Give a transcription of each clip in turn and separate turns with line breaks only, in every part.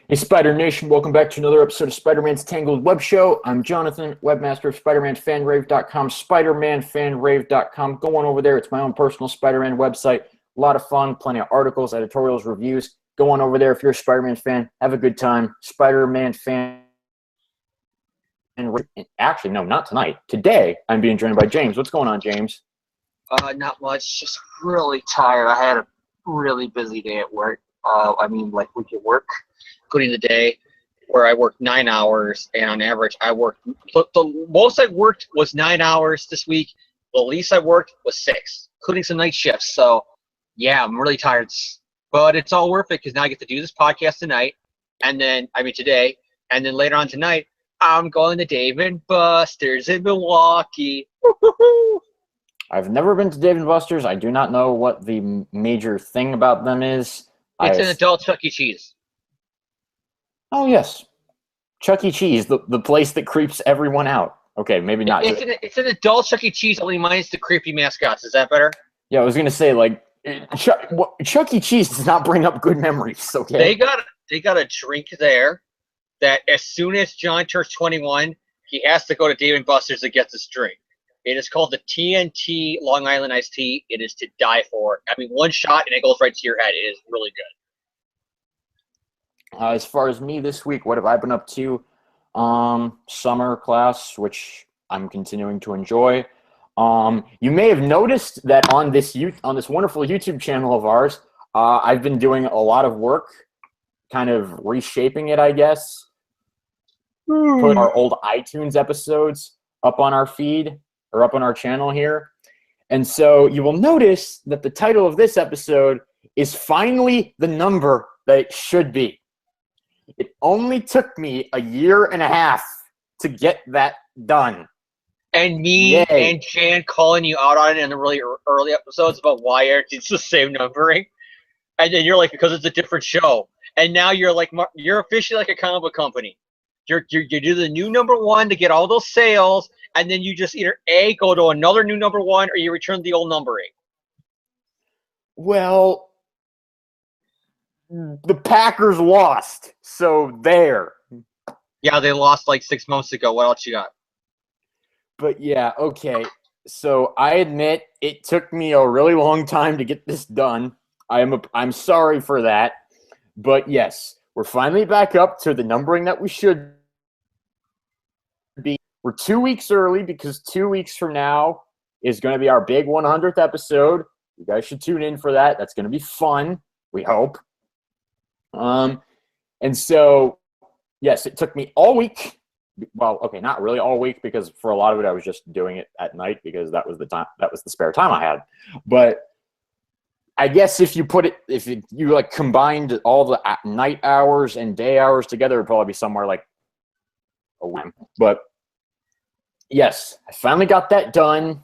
Hey, Spider Nation, welcome back to another episode of Spider-Man's Tangled WebShow. I'm Jonathan, webmaster of SpiderManFanRave.com, SpiderManFanRave.com. Go on over there. It's my own personal Spider-Man website. A lot of fun, plenty of articles, editorials, reviews. Go on over there if you're a Spider-Man fan. Have a good time. Spider-Man fan. Actually, no, not tonight. Today, I'm being joined by James. What's going on, James?
Not much. Just really tired. I had a really busy day at work. Like week at work, including the day where I worked 9 hours, and on average, the most I worked was 9 hours this week. The least I worked was 6, including some night shifts. So, yeah, I'm really tired, but it's all worth it because now I get to do this podcast tonight, today, and then later on tonight, I'm going to Dave and Buster's in Milwaukee. Woo-hoo-hoo.
I've never been to Dave & Buster's. I do not know what the major thing about them is.
It's an adult Chuck E. Cheese.
Oh, yes. Chuck E. Cheese, the place that creeps everyone out. Okay, maybe not.
It's an adult Chuck E. Cheese, only minus the creepy mascots. Is that better?
Yeah, I was going to say, like, Chuck E. Cheese does not bring up good memories, okay?
They got a drink there that as soon as John turns 21, he has to go to Dave & Buster's to get this drink. It is called the TNT Long Island Iced Tea. It is to die for. I mean, one shot and it goes right to your head. It is really good.
As far as me this week, what have I been up to? Summer class, which I'm continuing to enjoy. You may have noticed that on this wonderful YouTube channel of ours, I've been doing a lot of work, kind of reshaping it, I guess. Put our old iTunes episodes up on our feed. Or up on our channel here. And so you will notice that the title of this episode is finally the number that it should be. It only took me 1.5 years to get that done.
And me and Jan calling you out on it in the really early episodes about why it's the same numbering. And then you're like, because it's a different show. And now you're like, you're officially like a comic book company. You do the new number 1 to get all those sales, and then you just either A, go to another new number 1, or you return the old numbering.
Well, the Packers lost, so there.
Yeah, they lost like 6 months ago. What else you got?
But yeah, okay. So I admit it took me a really long time to get this done. I'm sorry for that. But yes, we're finally back up to the numbering that we should be. We're 2 weeks early because 2 weeks from now is going to be our big 100th episode. You guys should tune in for that. That's going to be fun, we hope. And so, yes, it took me all week. Well, okay, not really all week because for a lot of it I was just doing it at night because that was the spare time I had. But I guess if you like combined all the night hours and day hours together, it'd probably be somewhere like a week. But yes, I finally got that done.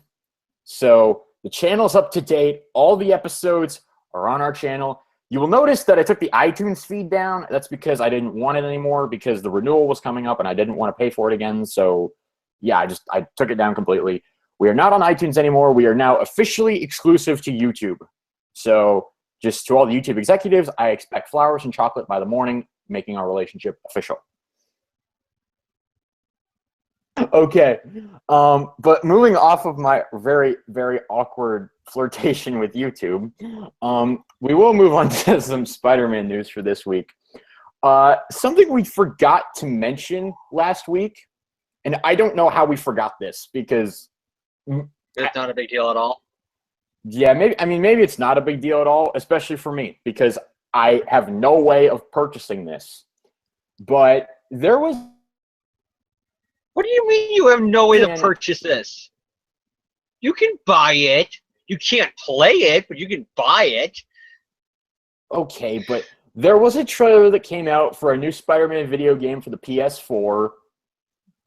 So the channel's up to date. All the episodes are on our channel. You will notice that I took the iTunes feed down. That's because I didn't want it anymore because the renewal was coming up and I didn't want to pay for it again. So yeah, I took it down completely. We are not on iTunes anymore. We are now officially exclusive to YouTube. So just to all the YouTube executives, I expect flowers and chocolate by the morning, making our relationship official. Okay. But moving off of my very, very awkward flirtation with YouTube, we will move on to some Spider-Man news for this week. Something we forgot to mention last week, and I don't know how we forgot this because
It's not a big deal at all.
Yeah, maybe it's not a big deal at all, especially for me, because I have no way of purchasing this. But there was...
What do you mean you have no way to purchase this? You can buy it. You can't play it, but you can buy it.
Okay, but there was a trailer that came out for a new Spider-Man video game for the PS4.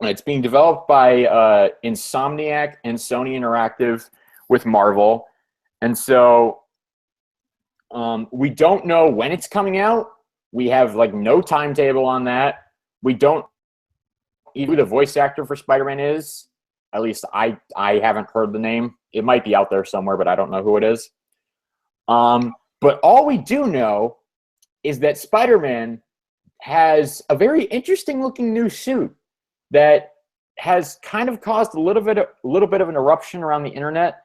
It's being developed by Insomniac and Sony Interactive with Marvel. And so we don't know when it's coming out. We have like no timetable on that. We don't even who the voice actor for Spider-Man is. At least I haven't heard the name. It might be out there somewhere, but I don't know who it is. But all we do know is that Spider-Man has a very interesting looking new suit that has kind of caused a little bit of an eruption around the internet,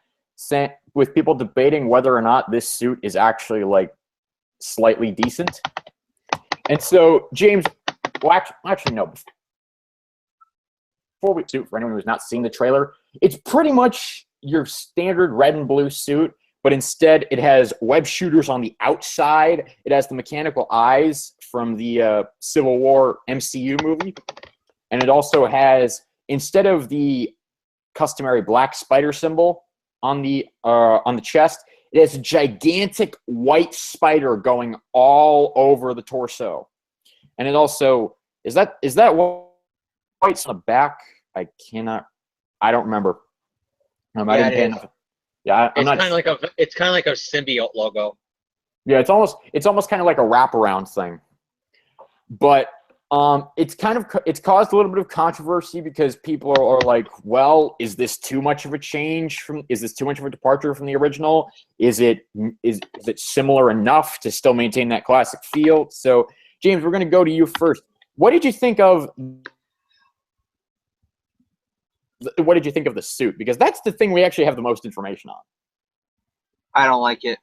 with people debating whether or not this suit is actually like slightly decent. And so, James, well, actually no. Before we suit, for anyone who's not seen the trailer, it's pretty much your standard red and blue suit, but instead it has web shooters on the outside. It has the mechanical eyes from the Civil War MCU movie, and it also has, instead of the customary black spider symbol on the chest, it has a gigantic white spider going all over the torso, and it also is that white on the back. I don't remember. I didn't pay enough. Yeah, I'm not.
It's kind of like a symbiote logo.
Yeah, it's almost kind of like a wraparound thing. But it's caused a little bit of controversy because people are like, well, is this too much of a change is this too much of a departure from the original? Is it similar enough to still maintain that classic feel? So, James, we're going to go to you first. What did you think of the suit? Because that's the thing we actually have the most information on.
I don't like it.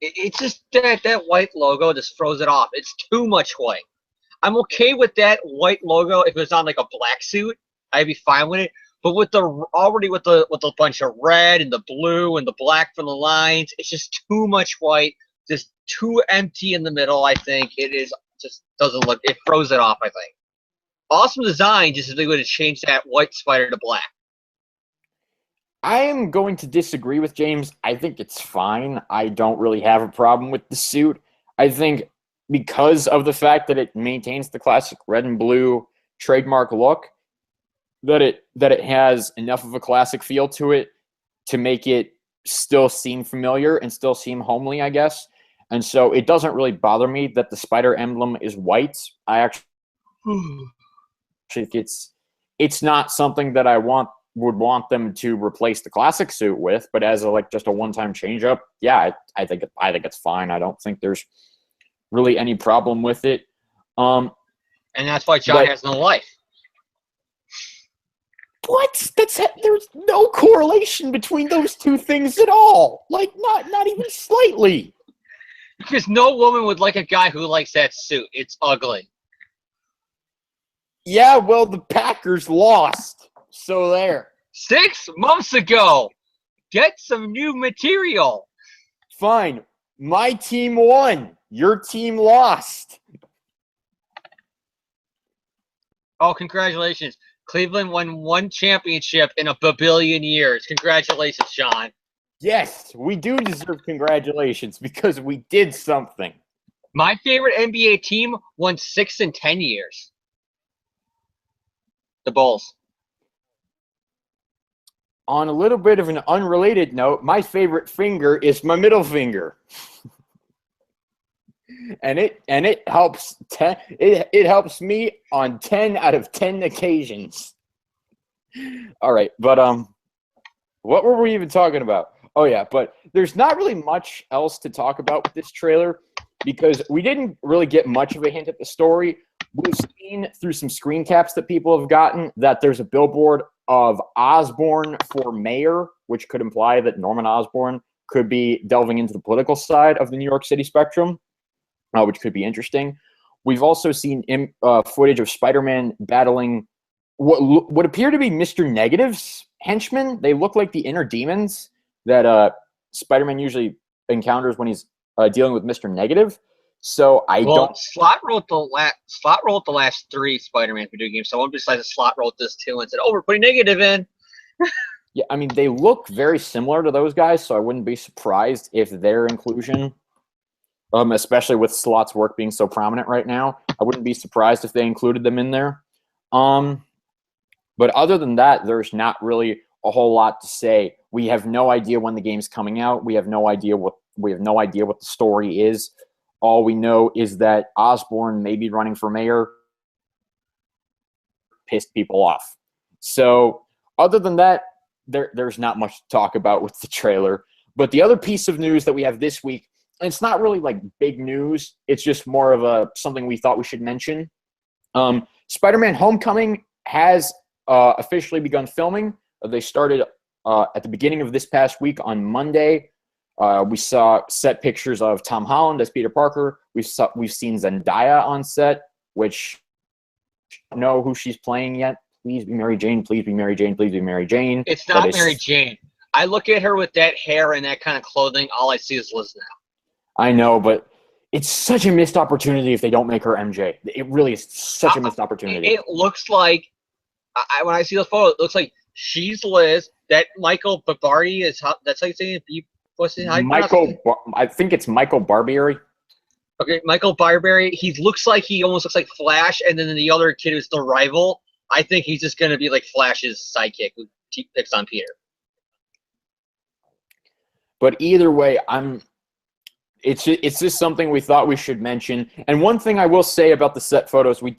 It's just that white logo just throws it off. It's too much white. I'm okay with that white logo if it was on like a black suit. I'd be fine with it. But with a bunch of red and the blue and the black from the lines, it's just too much white. Just too empty in the middle. I think it is just doesn't look. It throws it off. I think. Awesome design, just if they would have changed that white spider to black.
I am going to disagree with James. I think it's fine. I don't really have a problem with the suit. I think because of the fact that it maintains the classic red and blue trademark look, that it has enough of a classic feel to it to make it still seem familiar and still seem homely, I guess. And so it doesn't really bother me that the spider emblem is white. I actually think it's not something that I would want them to replace the classic suit with, but as just a one-time change up, yeah, I think it's fine. I don't think there's really any problem with it.
And that's why John has no life.
What? There's no correlation between those two things at all. Like not even slightly.
Because no woman would like a guy who likes that suit. It's ugly.
Yeah, well, the Packers lost. So there.
6 months ago. Get some new material.
Fine. My team won. Your team lost.
Oh, congratulations. Cleveland won 1 championship in a billion years. Congratulations, Sean.
Yes, we do deserve congratulations because we did something.
My favorite NBA team won 6 in 10 years. The Bulls.
On a little bit of an unrelated note, my favorite finger is my middle finger. and it helps it helps me on 10 out of 10 occasions. All right, but what were we even talking about? Oh yeah, but there's not really much else to talk about with this trailer because we didn't really get much of a hint at the story. We've seen through some screen caps that people have gotten that there's a billboard of Osborn for mayor, which could imply that Norman Osborn could be delving into the political side of the New York City spectrum, which could be interesting. We've also seen footage of Spider-Man battling what appear to be Mr. Negative's henchmen. They look like the inner demons that Spider-Man usually encounters when he's dealing with Mr. Negative. So
Slott wrote the last 3 Spider-Man video games. Someone besides Slott wrote this too and said, "Oh, we're putting Negative in."
Yeah, I mean they look very similar to those guys, so I wouldn't be surprised if their inclusion, especially with Slott's work being so prominent right now, I wouldn't be surprised if they included them in there. But other than that, there's not really a whole lot to say. We have no idea when the game's coming out. We have no idea what the story is. All we know is that Osborn may be running for mayor, pissed people off. So other than that, there's not much to talk about with the trailer. But the other piece of news that we have this week it's not really like big news. It's just more of a something we thought we should mention. Spider-Man: Homecoming has officially begun filming. They started at the beginning of this past week on Monday. We saw set pictures of Tom Holland as Peter Parker. We've seen Zendaya on set, which I don't know who she's playing yet. Please be Mary Jane. Please be Mary Jane. Please be Mary Jane.
It's not Mary Jane. I look at her with that hair and that kind of clothing. All I see is Liz now.
I know, but it's such a missed opportunity if they don't make her MJ. It really is such a missed opportunity.
It looks like, when I see those photos, it looks like she's Liz. That Michael Barbieri is, that's how you say it? What's his name?
I think it's Michael Barbieri.
Okay, Michael Barbieri. He almost looks like Flash, and then the other kid is the rival. I think he's just going to be like Flash's sidekick who picks on Peter.
But either way, it's just something we thought we should mention. And one thing I will say about the set photos, we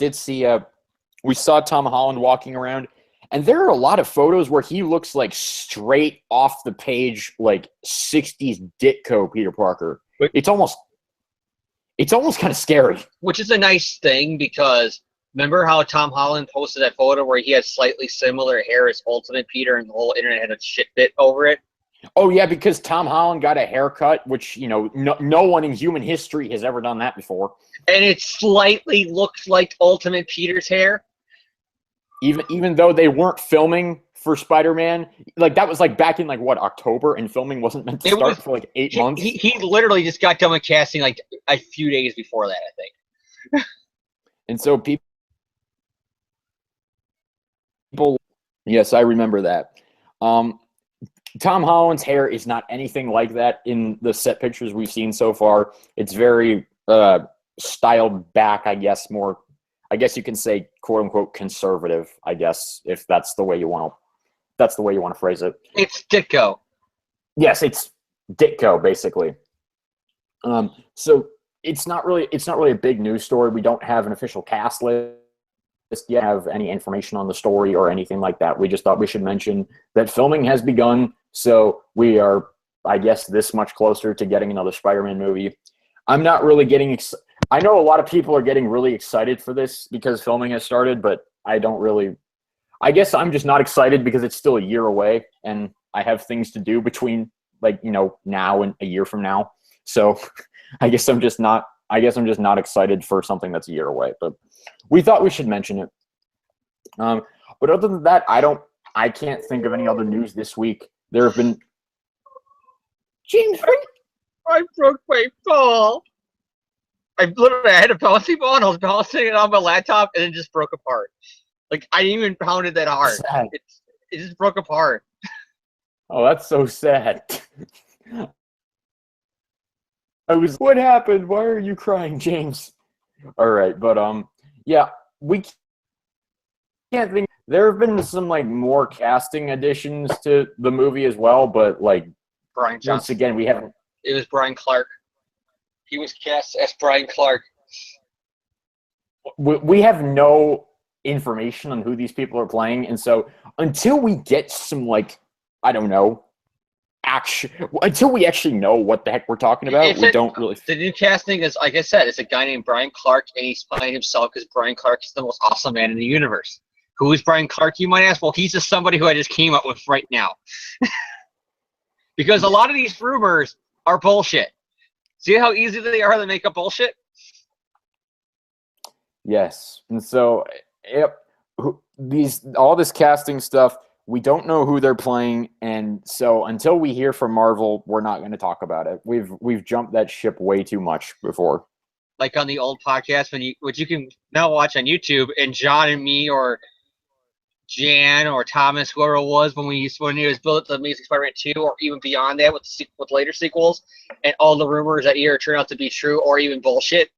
saw Tom Holland walking around, and there are a lot of photos where he looks like straight off the page, like 60s Ditko Peter Parker. It's almost kind of scary. Which
is a nice thing, because remember how Tom Holland posted that photo where he had slightly similar hair as Ultimate Peter, and the whole internet had a shit fit over it?
Oh, yeah, because Tom Holland got a haircut, which, no one in human history has ever done that before.
And it slightly looks like Ultimate Peter's hair.
Even though they weren't filming for Spider-Man, like that was like back in like what, October, and filming wasn't meant to start for like 8 months.
He literally just got done with casting like a few days before that, I think.
And so people, yes, I remember that. Tom Holland's hair is not anything like that in the set pictures we've seen so far. It's very styled back, I guess you can say, quote unquote, conservative, I guess, if that's the way you want to phrase it.
It's Ditko.
Yes, it's Ditko, basically. So it's not really a big news story. We don't have an official cast list yet, have any information on the story or anything like that. We just thought we should mention that filming has begun. So we are, I guess, this much closer to getting another Spider-Man movie. I'm not really getting I know a lot of people are getting really excited for this because filming has started, but I guess I'm just not excited because it's still a year away and I have things to do between now and a year from now. So I guess I'm just not excited for something that's a year away, but we thought we should mention it. But other than that, I can't think of any other news this week. There have been
James, I broke my ball. I had a bouncing ball and I was bouncing it on my laptop and it just broke apart. Like, I didn't even pound it that hard. It just broke apart.
Oh, that's so sad. What happened? Why are you crying, James? All right, but yeah, we can't think. There have been some more casting additions to the movie as well, but
Brian Johnson.
Once again, we haven't.
It was Brian Clark. He was cast as Brian Clark.
We have no information on who these people are playing, and so until we get some I don't know, until we actually know what the heck we're talking about, we don't really.
The new casting is, like I said, it's a guy named Brian Clark, and he's playing himself because Brian Clark is the most awesome man in the universe. Who is Brian Clark, you might ask? Well, he's just somebody who I just came up with right now. Because a lot of these rumors are bullshit. See how easy they are to make up bullshit?
Yes. And so, all this casting stuff, we don't know who they're playing, and so until we hear from Marvel, we're not going to talk about it. We've jumped that ship way too much before.
Like on the old podcast, which you can now watch on YouTube, and John and me or Jan or Thomas, whoever it was, when he was built the Amazing Spider-Man 2, or even beyond that with later sequels, and all the rumors that either turn out to be true or even bullshit.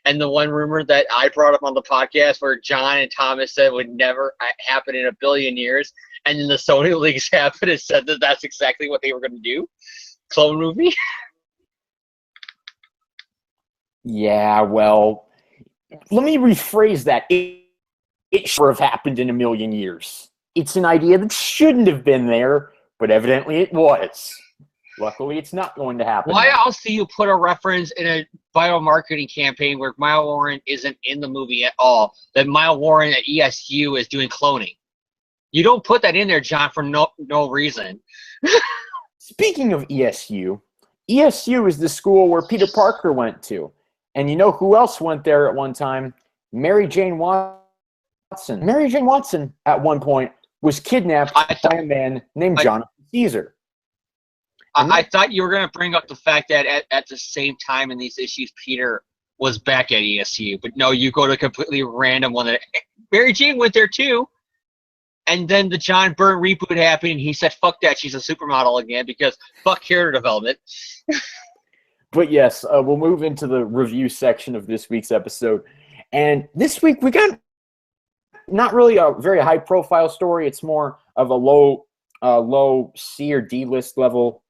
And the one rumor that I brought up on the podcast where John and Thomas said would never happen in a billion years, and then the Sony leaks happened and said that that's exactly what they were going to do. Clone movie.
Yeah, well, let me rephrase that. It should have happened in a million years. It's an idea that shouldn't have been there, but evidently it was. Luckily, it's not going to happen.
Why else do you put a reference in a biomarketing campaign where Miles Warren isn't in the movie at all? That Miles Warren at ESU is doing cloning. You don't put that in there, John, for no reason.
Speaking of ESU, ESU is the school where Peter Parker went to. And you know who else went there at one time? Mary Jane Watson. Mary Jane Watson, at one point, was kidnapped by a man named Jonathan Caesar.
I thought you were going to bring up the fact that at the same time in these issues, Peter was back at ESU. But no, you go to a completely random one. Mary Jane went there too. And then the John Byrne reboot happened, and he said, fuck that, she's a supermodel again, because fuck character development.
But yes, we'll move into the review section of this week's episode. And this week, we got not really a very high-profile story. It's more of a low C or D list level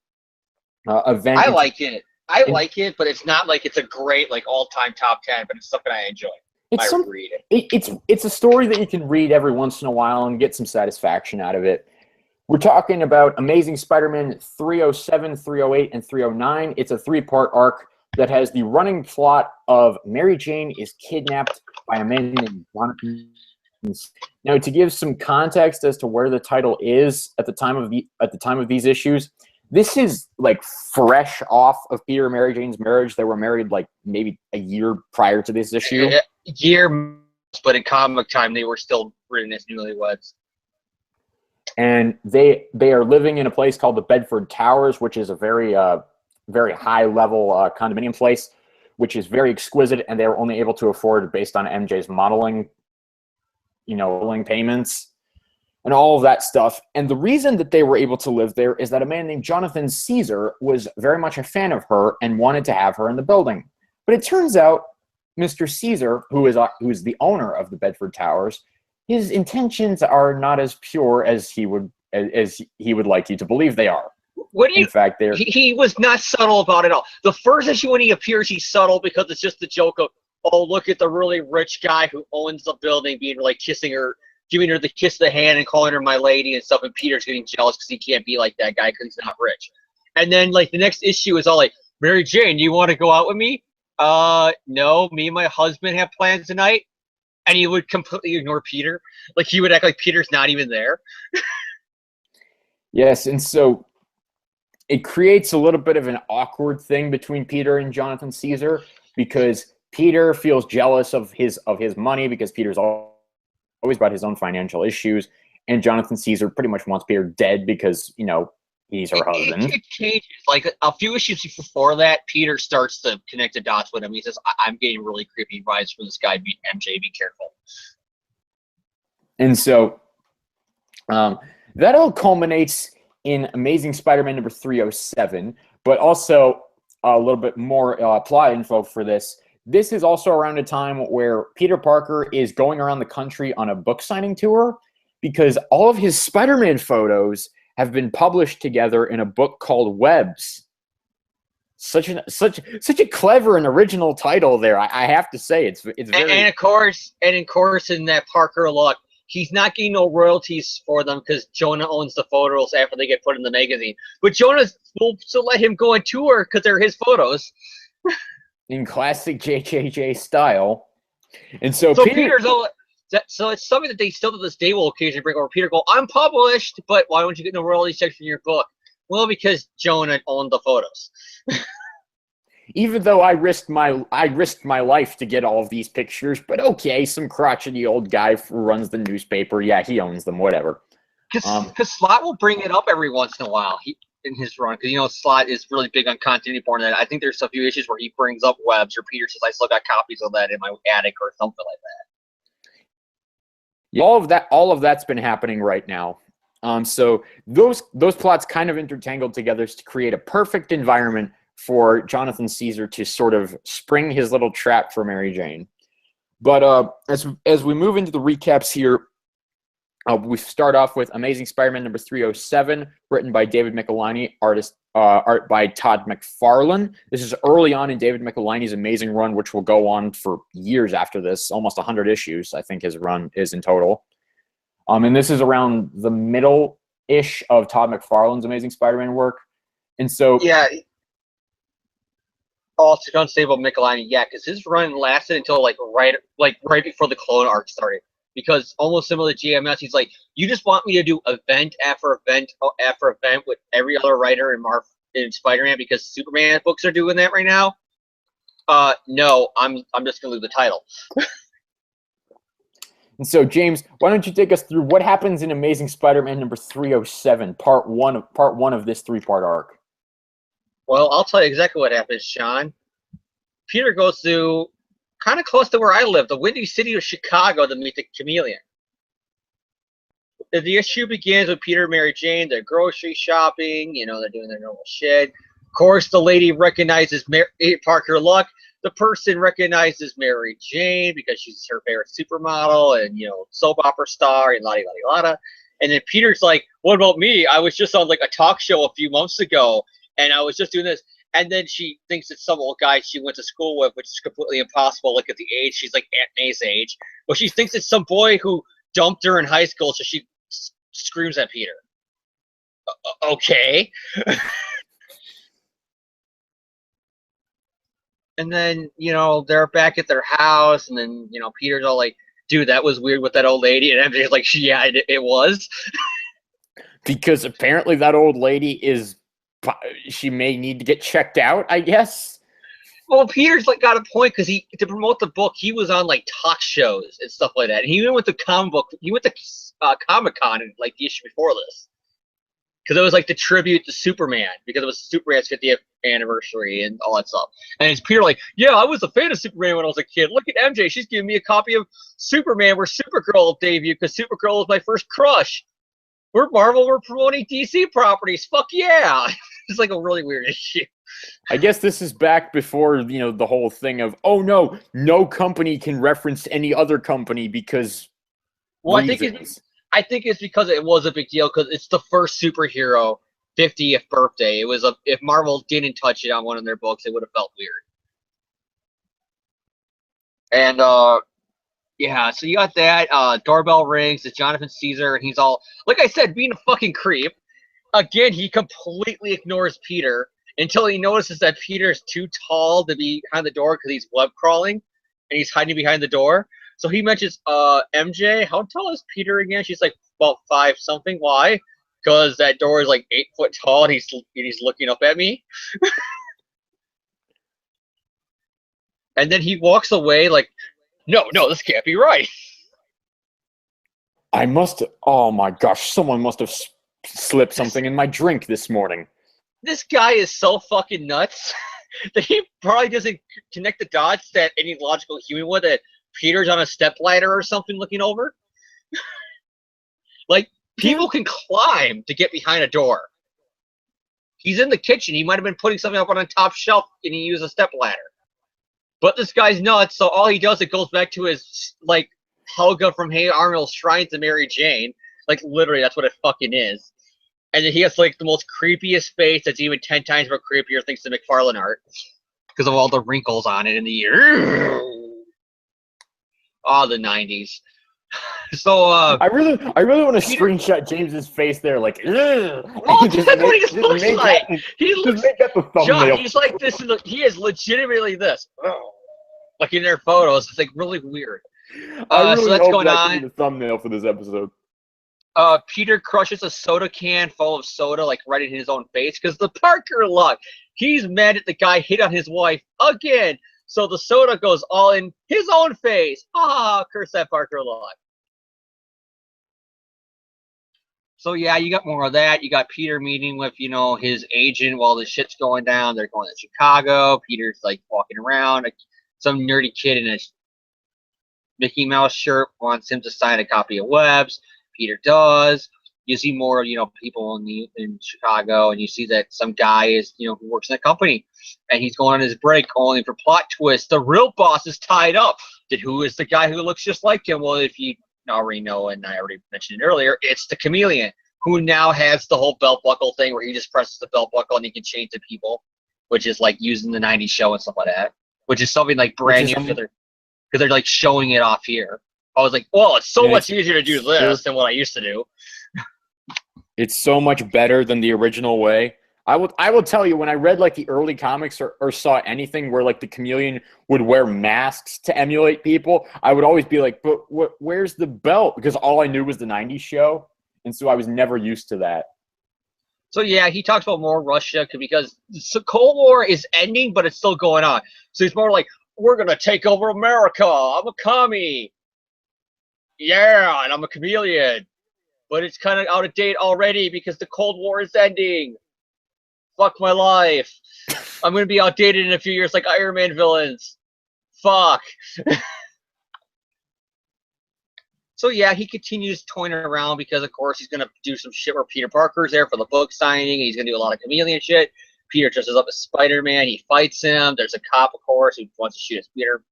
event.
I like it. I like it, but it's not like it's a great, like, all-time top 10, but it's something I enjoy.
It's a story that you can read every once in a while and get some satisfaction out of it. We're talking about Amazing Spider-Man 307, 308, and 309. It's a 3-part arc that has the running plot of Mary Jane is kidnapped by a man named Jonathan. Now, to give some context as to where the title is at the time of these issues, this is like fresh off of Peter and Mary Jane's marriage. They were married like maybe a year prior to this issue.
But in comic time, they were still written as newlyweds.
And they are living in a place called the Bedford Towers, which is a very high level condominium place, which is very exquisite, and they were only able to afford based on MJ's modeling payments and all of that stuff. And the reason that they were able to live there is that a man named Jonathan Caesar was very much a fan of her and wanted to have her in the building. But it turns out Mr. Caesar, who is the owner of the Bedford Towers, his intentions are not as pure as he would like you to believe they are. In fact,
he was not subtle about it all. The first issue when he appears, he's subtle because it's just the joke of, oh, look at the really rich guy who owns the building being like kissing her, giving her the kiss of the hand and calling her my lady and stuff, and Peter's getting jealous because he can't be like that guy because he's not rich. And then like the next issue is all like, Mary Jane, you want to go out with me? No, me and my husband have plans tonight. And he would completely ignore Peter. Like he would act like Peter's not even there.
Yes, and so it creates a little bit of an awkward thing between Peter and Jonathan Caesar, because Peter feels jealous of his money because Peter's always about his own financial issues, and Jonathan Caesar pretty much wants Peter dead because, he's her husband.
It changes. Like a few issues before that, Peter starts to connect the dots with him. He says, I'm getting really creepy vibes from this guy, MJ, be careful.
And so that all culminates in Amazing Spider-Man number 307, but also a little bit more plot info for this. This is also around a time where Peter Parker is going around the country on a book signing tour because all of his Spider-Man photos have been published together in a book called Webs. Such a clever and original title there. I have to say, it's very.
And of course, in that Parker look, he's not getting no royalties for them because Jonah owns the photos after they get put in the magazine. But Jonah will still let him go on tour because they're his photos.
In classic JJJ style. And so
Peter's all. So it's something that they still to this day will occasionally bring over. Peter go, I'm published, but why don't you get no royalty checks for your book? Well, because Jonah owned the photos.
Even though I risked my life to get all of these pictures, but okay, some crotchety old guy who runs the newspaper, yeah, he owns them, whatever.
Because Slott will bring it up every once in a while in his run, because Slott is really big on continuity porn. And I think there's a few issues where he brings up Webs, or Peter says, I still got copies of that in my attic or something like that.
Yeah, all of that's been happening right now. So those plots kind of intertangled together to create a perfect environment for Jonathan Caesar to sort of spring his little trap for Mary Jane. But as we move into the recaps here, we start off with Amazing Spider-Man number 307, written by David Michelinie, art by Todd McFarlane. This is early on in David Michelinie's amazing run, which will go on for years after this, almost 100 issues, I think his run is in total. And this is around the middle-ish of Todd McFarlane's Amazing Spider-Man work. And so
Yeah. Also, don't say about Michelini, yeah, because his run lasted until right before the Clone arc started. Because almost similar to GMS, he's like, you just want me to do event after event after event with every other writer in Spider-Man because Superman books are doing that right now. No, I'm just gonna lose the title.
And so, James, why don't you take us through what happens in Amazing Spider-Man number 307, part one of this 3-part arc?
Well, I'll tell you exactly what happens, Sean. Peter goes to kind of close to where I live, the windy city of Chicago, to meet the Chameleon. The issue begins with Peter and Mary Jane. They're grocery shopping. They're doing their normal shit. Of course, the lady recognizes Parker Luck. The person recognizes Mary Jane because she's her favorite supermodel and, soap opera star and la-di-la-di-la-da. And then Peter's like, what about me? I was just on a talk show a few months ago and I was just doing this. And then she thinks it's some old guy she went to school with, which is completely impossible. At the age, she's like Aunt May's age. But she thinks it's some boy who dumped her in high school, so she screams at Peter. Okay. And then, they're back at their house, and then, Peter's all like, dude, that was weird with that old lady. And MJ's like, yeah, it was.
Because apparently that old lady she may need to get checked out, I guess.
Well, Peter's got a point because to promote the book, he was on talk shows and stuff like that. And he even went to He went to Comic-Con in the issue before this, because it was the tribute to Superman, because it was Superman's 50th anniversary and all that stuff. And it's Peter yeah, I was a fan of Superman when I was a kid. Look at MJ, she's giving me a copy of Superman where Supergirl debuted because Supergirl was my first crush. We're Marvel, we're promoting DC properties. Fuck yeah. It's a really weird issue.
I guess this is back before, the whole thing of, oh no company can reference any other company because reasons.
I think it's because it was a big deal because it's the first superhero 50th birthday. It was if Marvel didn't touch it on one of their books, it would have felt weird. And yeah, so you got that. Doorbell rings. It's Jonathan Caesar, and he's all, like I said, being a fucking creep. Again, he completely ignores Peter until he notices that Peter's too tall to be behind the door because he's web crawling, and he's hiding behind the door. So he mentions, MJ, how tall is Peter again? She's like, about 5 something. Why? Because that door is 8 foot tall, and he's looking up at me. And then he walks away no, this can't be right.
Oh my gosh, someone must have slipped something in my drink this morning.
This guy is so fucking nuts that he probably doesn't connect the dots that any logical human would, that Peter's on a stepladder or something looking over. People can climb to get behind a door. He's in the kitchen. He might have been putting something up on a top shelf and he used a stepladder. But this guy's nuts, so all he does, it goes back to his, Helga from Hey Arnold's shrine to Mary Jane. Literally, that's what it fucking is. And then he has, the most creepiest face that's even 10 times more creepier thanks to McFarlane art. Because of all the wrinkles on it in the ear. Oh, the 90s. So,
I really want to screenshot James's face there,
oh, that's what he looks like. He looks
make that the thumbnail.
John, he's like this. He is legitimately this. In their photos, it's really weird.
I really
so that's
hope
going
that
on.
can be the thumbnail for this episode.
Peter crushes a soda can full of soda, right in his own face, because the Parker Luck. He's mad at the guy hit on his wife again. So the soda goes all in his own face. Ah, curse that Parker Luck. So yeah, you got more of that. You got Peter meeting with, his agent while the shit's going down. They're going to Chicago. Peter's walking around. Some nerdy kid in a Mickey Mouse shirt wants him to sign a copy of Webb's. Peter does. You see more, people in Chicago, and you see that some guy is, who works in the company, and he's going on his break. Only for plot twist, the real boss is tied up. Who is the guy who looks just like him? Well, if you already know, and I already mentioned it earlier, it's the Chameleon, who now has the whole belt buckle thing where he just presses the belt buckle and he can change to people, which is using the 90s show and stuff like that, which is something brand new because they're showing it off here. I was well, it's so much easier to do this than what I used to do.
It's so much better than the original way. I will tell you, when I read like the early comics or saw anything where like the Chameleon would wear masks to emulate people, I would always be like, but where's the belt? Because all I knew was the 90s show. And so I was never used to that.
So yeah, he talks about more Russia because the Cold War is ending, but it's still going on. So he's more like, we're gonna take over America. I'm a commie. Yeah, and I'm a chameleon. But it's kind of out of date already because the Cold War is ending. Fuck my life. I'm gonna be outdated in a few years like Iron Man villains. Fuck. So yeah, he continues toying around because of course he's gonna do some shit where Peter Parker's there for the book signing. He's gonna do a lot of chameleon shit. Peter dresses up as Spider-Man. He fights him. There's a cop, of course, who wants to shoot at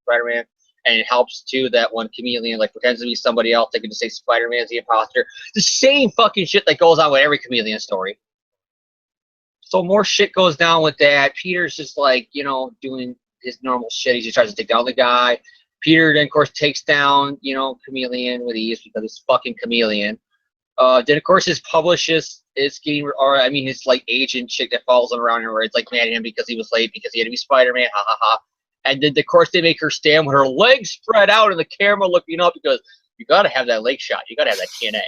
Spider-Man. And it helps too that one chameleon like pretends to be somebody else. They can just say Spider-Man's the imposter. The same fucking shit that goes on with every chameleon story. So more shit goes down with that. Peter's just like, you know, doing his normal shit. He just tries to take down the guy. Peter then, of course, takes down, you know, Chameleon with ease because it's fucking Chameleon. Then, of course, his publicist is getting, or I mean, his like agent chick that follows him around where it's like mad at him because he was late because he had to be Spider-Man. Ha ha ha. And then, of course, they make her stand with her legs spread out and the camera looking up because you got to have that leg shot. You got to have that TNA.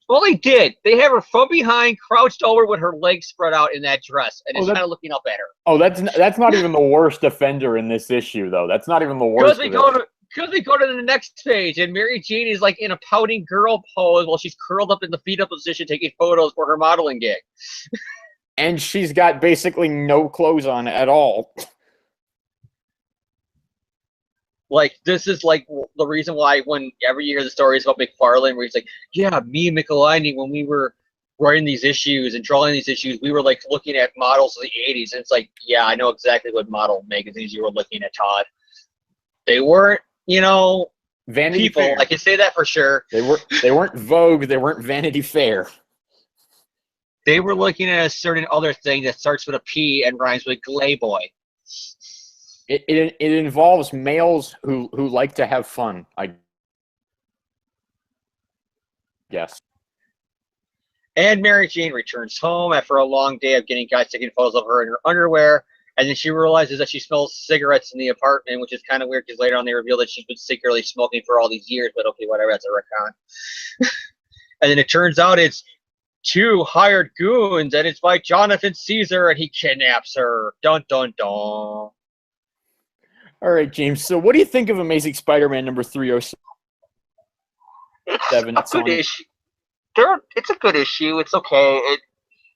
Well, they did. They have her from behind, crouched over with her legs spread out in that dress, and it's kind of looking up at her.
Oh, that's not even the worst offender in this issue, though. That's not even the worst.
Because we go to the next page, and Mary Jane is like in a pouting girl pose while she's curled up in the feet up position taking photos for her modeling gig.
And she's got basically no clothes on at all.
Like, this is like the reason why when every year the stories about McFarlane, where he's like, yeah, me and Michelini, when we were writing these issues and drawing these issues, we were like looking at models of the 80s. And it's like, yeah, I know exactly what model magazines you were looking at, Todd. They weren't, you know,
Vanity
people.
Fair.
I can say that for sure.
They weren't Vogue. They weren't Vanity Fair.
They were looking at a certain other thing that starts with a P and rhymes with Glayboy.
It involves males who like to have fun, I guess.
And Mary Jane returns home after a long day of getting guys taking photos of her in her underwear. And then she realizes that she smells cigarettes in the apartment, which is kind of weird because later on they reveal that she's been secretly smoking for all these years. But okay, whatever, that's a retcon. And then it turns out it's 2 hired goons, and it's by Jonathan Caesar, and he kidnaps her. Dun, dun, dun.
All right, James. So what do you think of Amazing Spider-Man number 307?
It's a good issue. It's a good issue. It's okay.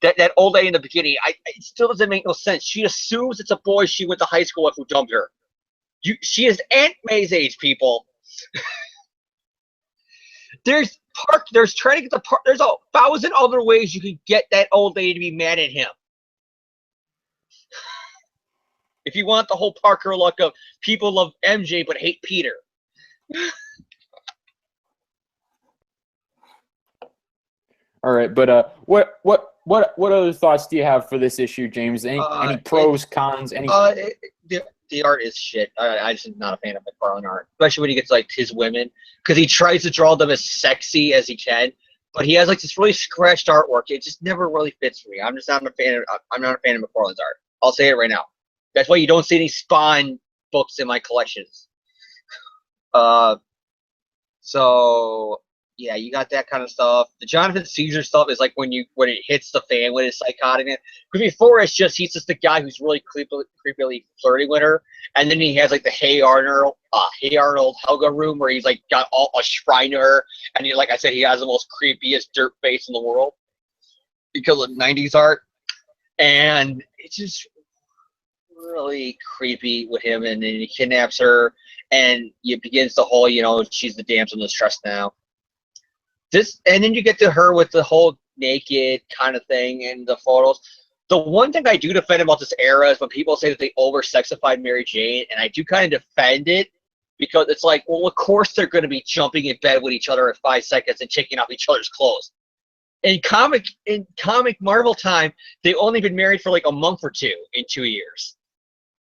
That old lady in the beginning, it still doesn't make no sense. She assumes it's a boy she went to high school with who dumped her. She is Aunt May's age, people. There's trying to get the park. There's 1,000 other ways you can get that old lady to be mad at him. If you want the whole Parker look of people love MJ but hate Peter.
All right, but what other thoughts do you have for this issue, James? Any pros, cons, any?
The art is shit. I just am not a fan of McFarlane art, especially when he gets like his women, because he tries to draw them as sexy as he can, but he has like this really scratched artwork. It just never really fits for me. I'm just not a fan. I'm not a fan of McFarlane's art. I'll say it right now. That's why you don't see any Spawn books in my collections. So yeah, you got that kind of stuff. The Jonathan Caesar stuff is like when it hits the fan with his psychotic. Because before he's just the guy who's really creepily flirting with her, and then he has like the Hey Arnold Helga room where he's like got a shrine to her, and he, like I said, he has the most creepiest dirt face in the world because of 90s art, and it's just really creepy with him, and then he kidnaps her, and it begins the whole, you know, she's the damsel in distress now. And then you get to her with the whole naked kind of thing and the photos. The one thing I do defend about this era is when people say that they over-sexified Mary Jane, and I do kind of defend it because it's like, well, of course they're going to be jumping in bed with each other in 5 seconds and taking off each other's clothes. In comic Marvel time, they've only been married for like a month or two in 2 years.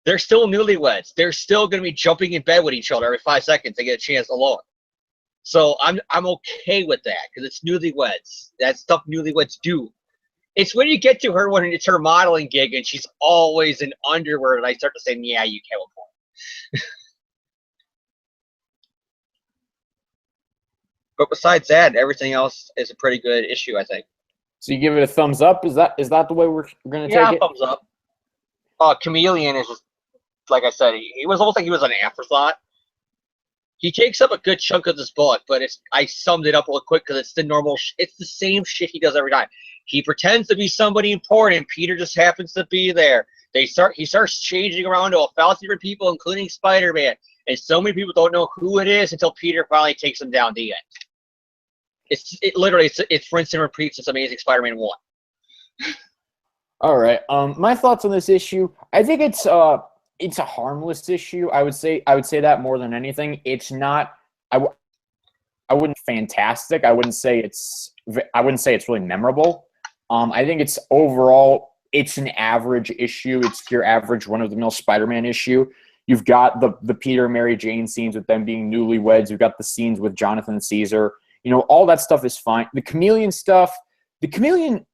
They're still newlyweds. They're still going to be jumping in bed with each other every 5 seconds to get a chance alone. So I'm okay with that because it's newlyweds. That's stuff newlyweds do. It's when you get to her when it's her modeling gig and she's always in underwear and I start to say, yeah, you have a point. But besides that, everything else is a pretty good issue, I think.
So you give it a thumbs up? Is that the way we're going to take it?
Thumbs up. Chameleon is just, like I said, he was almost like he was an afterthought. He takes up a good chunk of this book, but I summed it up real quick because it's the normal. It's the same shit he does every time. He pretends to be somebody important. Peter just happens to be there. He starts changing around to 1,000 different people, including Spider-Man, and so many people don't know who it is until Peter finally takes them down the end. It's rinse and repeat since Amazing Spider-Man 1.
All right. My thoughts on this issue. I think it's a harmless issue. I would say that more than anything. It's not. I wouldn't fantastic. I wouldn't say it's really memorable. I think it's overall it's an average issue. It's your average run-of-the-mill Spider-Man issue. You've got the Peter and Mary Jane scenes with them being newlyweds. You've got the scenes with Jonathan and Caesar. All that stuff is fine. The Chameleon stuff. The Chameleon.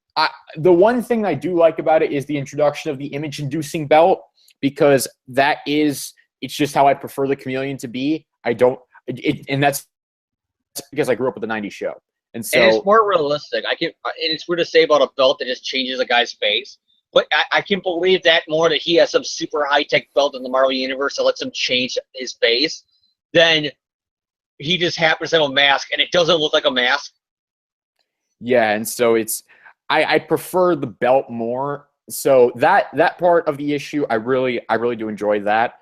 The one thing I do like about it is the introduction of the image-inducing belt, because it's just how I prefer the Chameleon to be. And that's because I grew up with the '90s show, and
it's more realistic. And it's weird to say about a belt that just changes a guy's face, but I can believe that more that he has some super high-tech belt in the Marvel universe that lets him change his face than he just happens to have a mask and it doesn't look like a mask. Yeah,
and so I prefer the belt more. So that part of the issue, I really do enjoy that.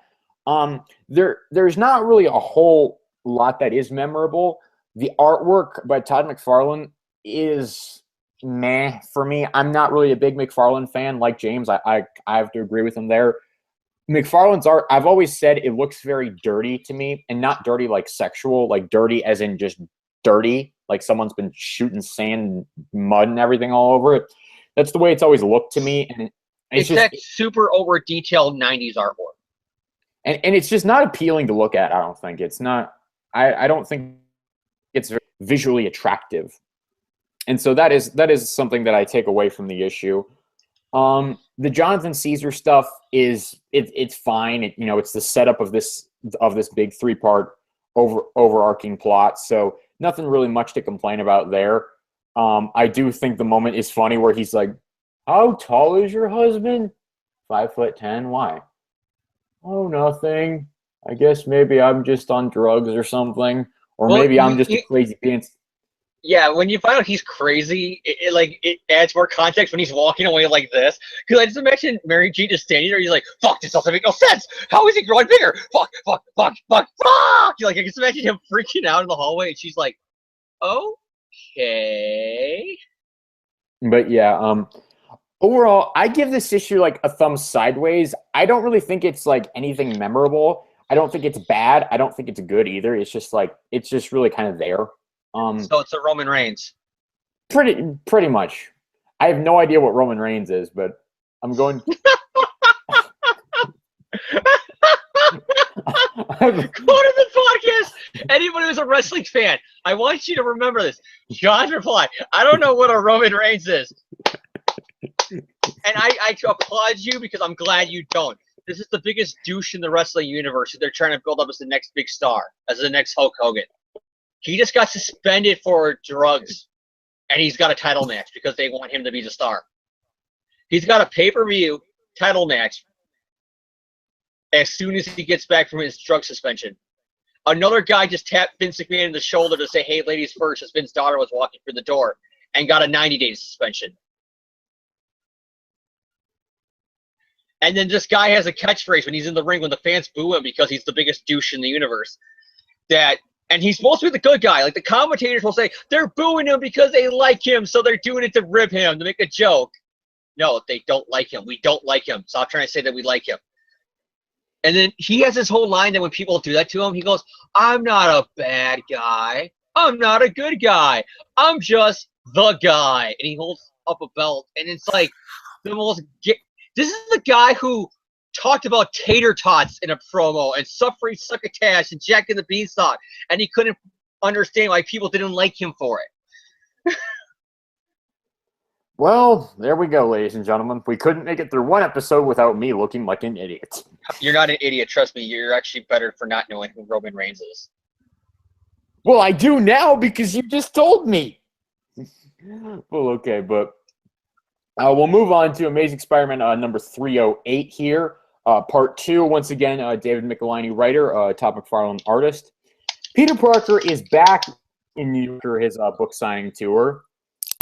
There's not really a whole lot that is memorable. The artwork by Todd McFarlane is meh for me. I'm not really a big McFarlane fan like James. I have to agree with him there. McFarlane's art, I've always said it looks very dirty to me, and not dirty like sexual, like dirty as in just dirty, like someone's been shooting sand and mud and everything all over it. That's the way it's always looked to me. And
it's just that super over detailed 90s artwork.
And it's just not appealing to look at, I don't think. It's not, I don't think it's very visually attractive. And so that is something that I take away from the issue. The Jonathan Caesar stuff it's fine. It's the setup of this big 3-part overarching plot. So nothing really much to complain about there. I do think the moment is funny where he's like, "How tall is your husband?" 5'10". Why? Oh, nothing. I guess maybe I'm just on drugs or something, or maybe I'm just a crazy pants.
Yeah, when you find out he's crazy, it adds more context when he's walking away like this. Because I just imagine Mary Jane just standing there. He's like, "Fuck, this doesn't make no sense. How is he growing bigger? Fuck, fuck, fuck, fuck, fuck!" I just imagine him freaking out in the hallway, and she's like, "Okay."
But yeah, overall, I give this issue like a thumb sideways. I don't really think it's like anything memorable. I don't think it's bad. I don't think it's good either. It's just really kind of there.
So it's a Roman Reigns.
Pretty much. I have no idea what Roman Reigns is, but I'm going. Go
to the podcast. Anybody who's a wrestling fan, I want you to remember this. John's reply: "I don't know what a Roman Reigns is," and I applaud you because I'm glad you don't. This is the biggest douche in the wrestling universe. They're trying to build up as the next big star, as the next Hulk Hogan. He just got suspended for drugs, and he's got a title match because they want him to be the star. He's got a pay-per-view title match as soon as he gets back from his drug suspension. Another guy just tapped Vince McMahon in the shoulder to say, "Hey, ladies first," as Vince's daughter was walking through the door, and got a 90-day suspension. And then this guy has a catchphrase when he's in the ring when the fans boo him because he's the biggest douche in the universe. And he's supposed to be the good guy. Like the commentators will say, they're booing him because they like him, so they're doing it to rib him, to make a joke. No, they don't like him. We don't like him. Stop trying to say that we like him. And then he has this whole line that when people do that to him, he goes, "I'm not a bad guy. I'm not a good guy. I'm just the guy." And he holds up a belt. And it's like the most... This is the guy who talked about tater tots in a promo and suffering succotash and Jack and the Beanstalk, and he couldn't understand why people didn't like him for it.
Well, there we go, ladies and gentlemen. We couldn't make it through one episode without me looking like an idiot.
You're not an idiot. Trust me. You're actually better for not knowing who Roman Reigns is.
Well, I do now because you just told me. Well, okay, but we'll move on to Amazing Spider-Man number 308 here. Part 2, once again, David Michelinie, writer, Todd McFarlane, artist. Peter Parker is back in New York for his book signing tour,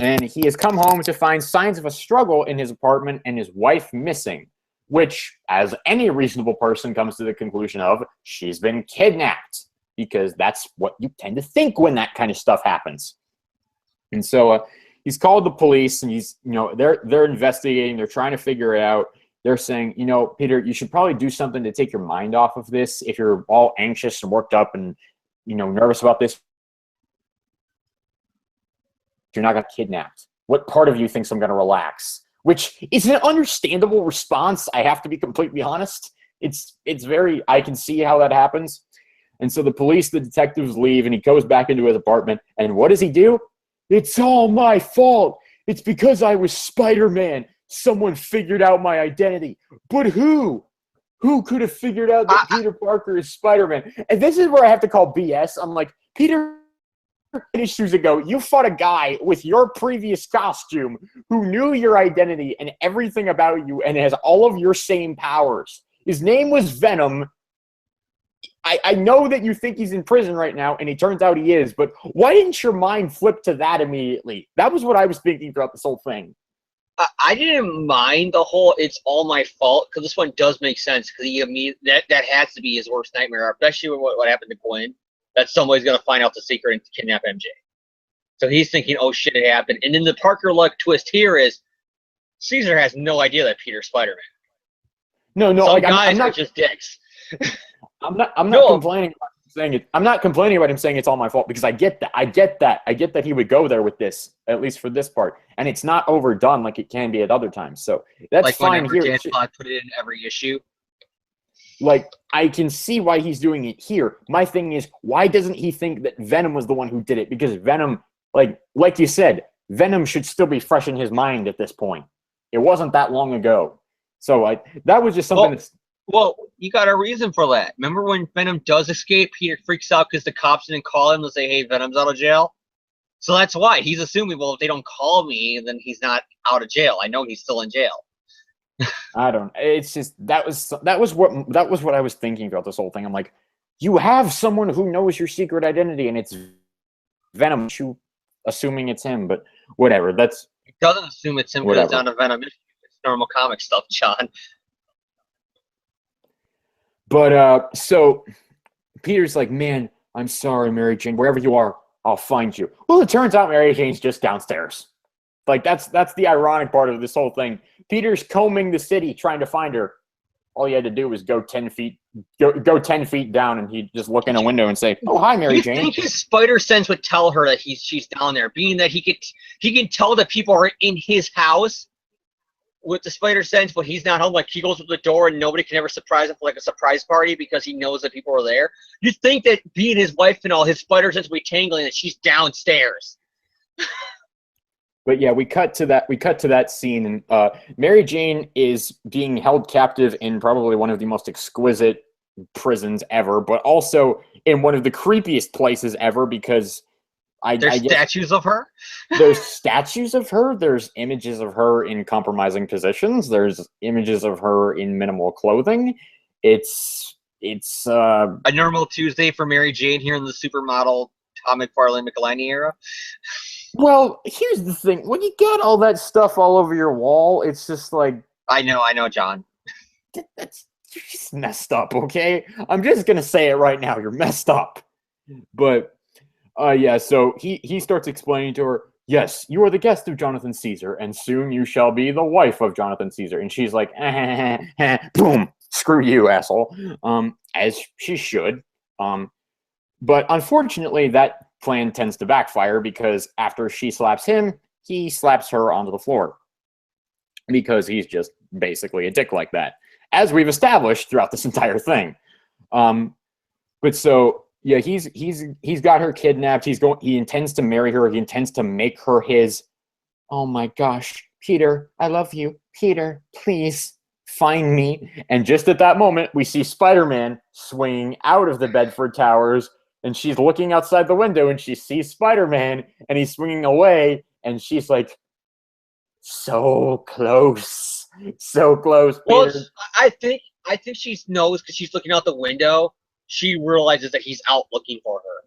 and he has come home to find signs of a struggle in his apartment and his wife missing, which, as any reasonable person comes to the conclusion of, she's been kidnapped, because that's what you tend to think when that kind of stuff happens. And so he's called the police, and they're investigating. They're trying to figure it out. They're saying, Peter, you should probably do something to take your mind off of this. If you're all anxious and worked up and, nervous about this, you're not going to get kidnapped. What part of you thinks I'm going to relax? Which is an understandable response. I have to be completely honest. It's very, I can see how that happens. And so the detectives leave, and he goes back into his apartment. And what does he do? It's all my fault. It's because I was Spider-Man. Someone figured out my identity. But who? Who could have figured out that Peter Parker is Spider-Man? And this is where I have to call BS. I'm like, Peter, issues ago, you fought a guy with your previous costume who knew your identity and everything about you and has all of your same powers. His name was Venom. I know that you think he's in prison right now, and it turns out he is, but why didn't your mind flip to that immediately? That was what I was thinking throughout this whole thing.
I didn't mind the whole "it's all my fault" because this one does make sense because that has to be his worst nightmare, especially with what happened to Gwen. That somebody's gonna find out the secret and kidnap MJ. So he's thinking, "Oh shit, it happened." And then the Parker luck twist here is Caesar has no idea that Peter's Spider-Man.
No,
some
like,
guys
I'm not
are just dicks.
I'm not complaining about him saying it. I'm not complaining about him saying it's all my fault because I get that. I get that he would go there with this, at least for this part, and it's not overdone like it can be at other times. So that's
like
fine here.
Dan Slott put it in every issue.
Like, I can see why he's doing it here. My thing is, why doesn't he think that Venom was the one who did it? Because Venom, like you said, Venom should still be fresh in his mind at this point. It wasn't that long ago. So that was just something that's...
Well, you got a reason for that. Remember when Venom does escape, Peter freaks out because the cops didn't call him to say, hey, Venom's out of jail? So that's why. He's assuming, well, if they don't call me, then he's not out of jail. I know he's still in jail.
I don't... It's just... That was what I was thinking throughout this whole thing. I'm like, you have someone who knows your secret identity, and it's Venom, assuming it's him, but whatever. That's...
It doesn't assume it's him because it's not a Venom issue. It's normal comic stuff, John.
But, so, Peter's like, man, I'm sorry, Mary Jane. Wherever you are, I'll find you. Well, it turns out Mary Jane's just downstairs. Like, that's the ironic part of this whole thing. Peter's combing the city trying to find her. All he had to do was go 10 feet down, and he'd just look in a window and say, oh, hi, Mary Jane.
You think his spider sense would tell her that she's down there, being that he can tell that people are in his house with the spider sense, but he's not home. Like, he goes to the door and nobody can ever surprise him for like a surprise party because he knows that people are there. You'd think that being his wife and all, his spider sense would be tangling that she's downstairs.
But yeah, we cut to that scene, and Mary Jane is being held captive in probably one of the most exquisite prisons ever, but also in one of the creepiest places ever because
there's statues of her.
There's statues of her. There's images of her in compromising positions. There's images of her in minimal clothing. It's
a normal Tuesday for Mary Jane here in the supermodel Todd McFarlane Michelinie era.
Well, here's the thing. When you got all that stuff all over your wall, it's just like... I
know, John.
You're just messed up, okay? I'm just going to say it right now. You're messed up. But... yeah, so he starts explaining to her, yes, you are the guest of Jonathan Caesar, and soon you shall be the wife of Jonathan Caesar. And she's like, boom, screw you, asshole, as she should. But unfortunately, that plan tends to backfire because after she slaps him, he slaps her onto the floor because he's just basically a dick like that, as we've established throughout this entire thing. But so... Yeah, he's got her kidnapped. He intends to marry her. He intends to make her his. Oh my gosh, Peter, I love you. Peter, please find me. And just at that moment, we see Spider-Man swinging out of the Bedford Towers, and she's looking outside the window, and she sees Spider-Man, and he's swinging away, and she's like, so close. So close,
Well,
Peter.
I think she knows because she's looking out the window. She realizes that he's out looking for her.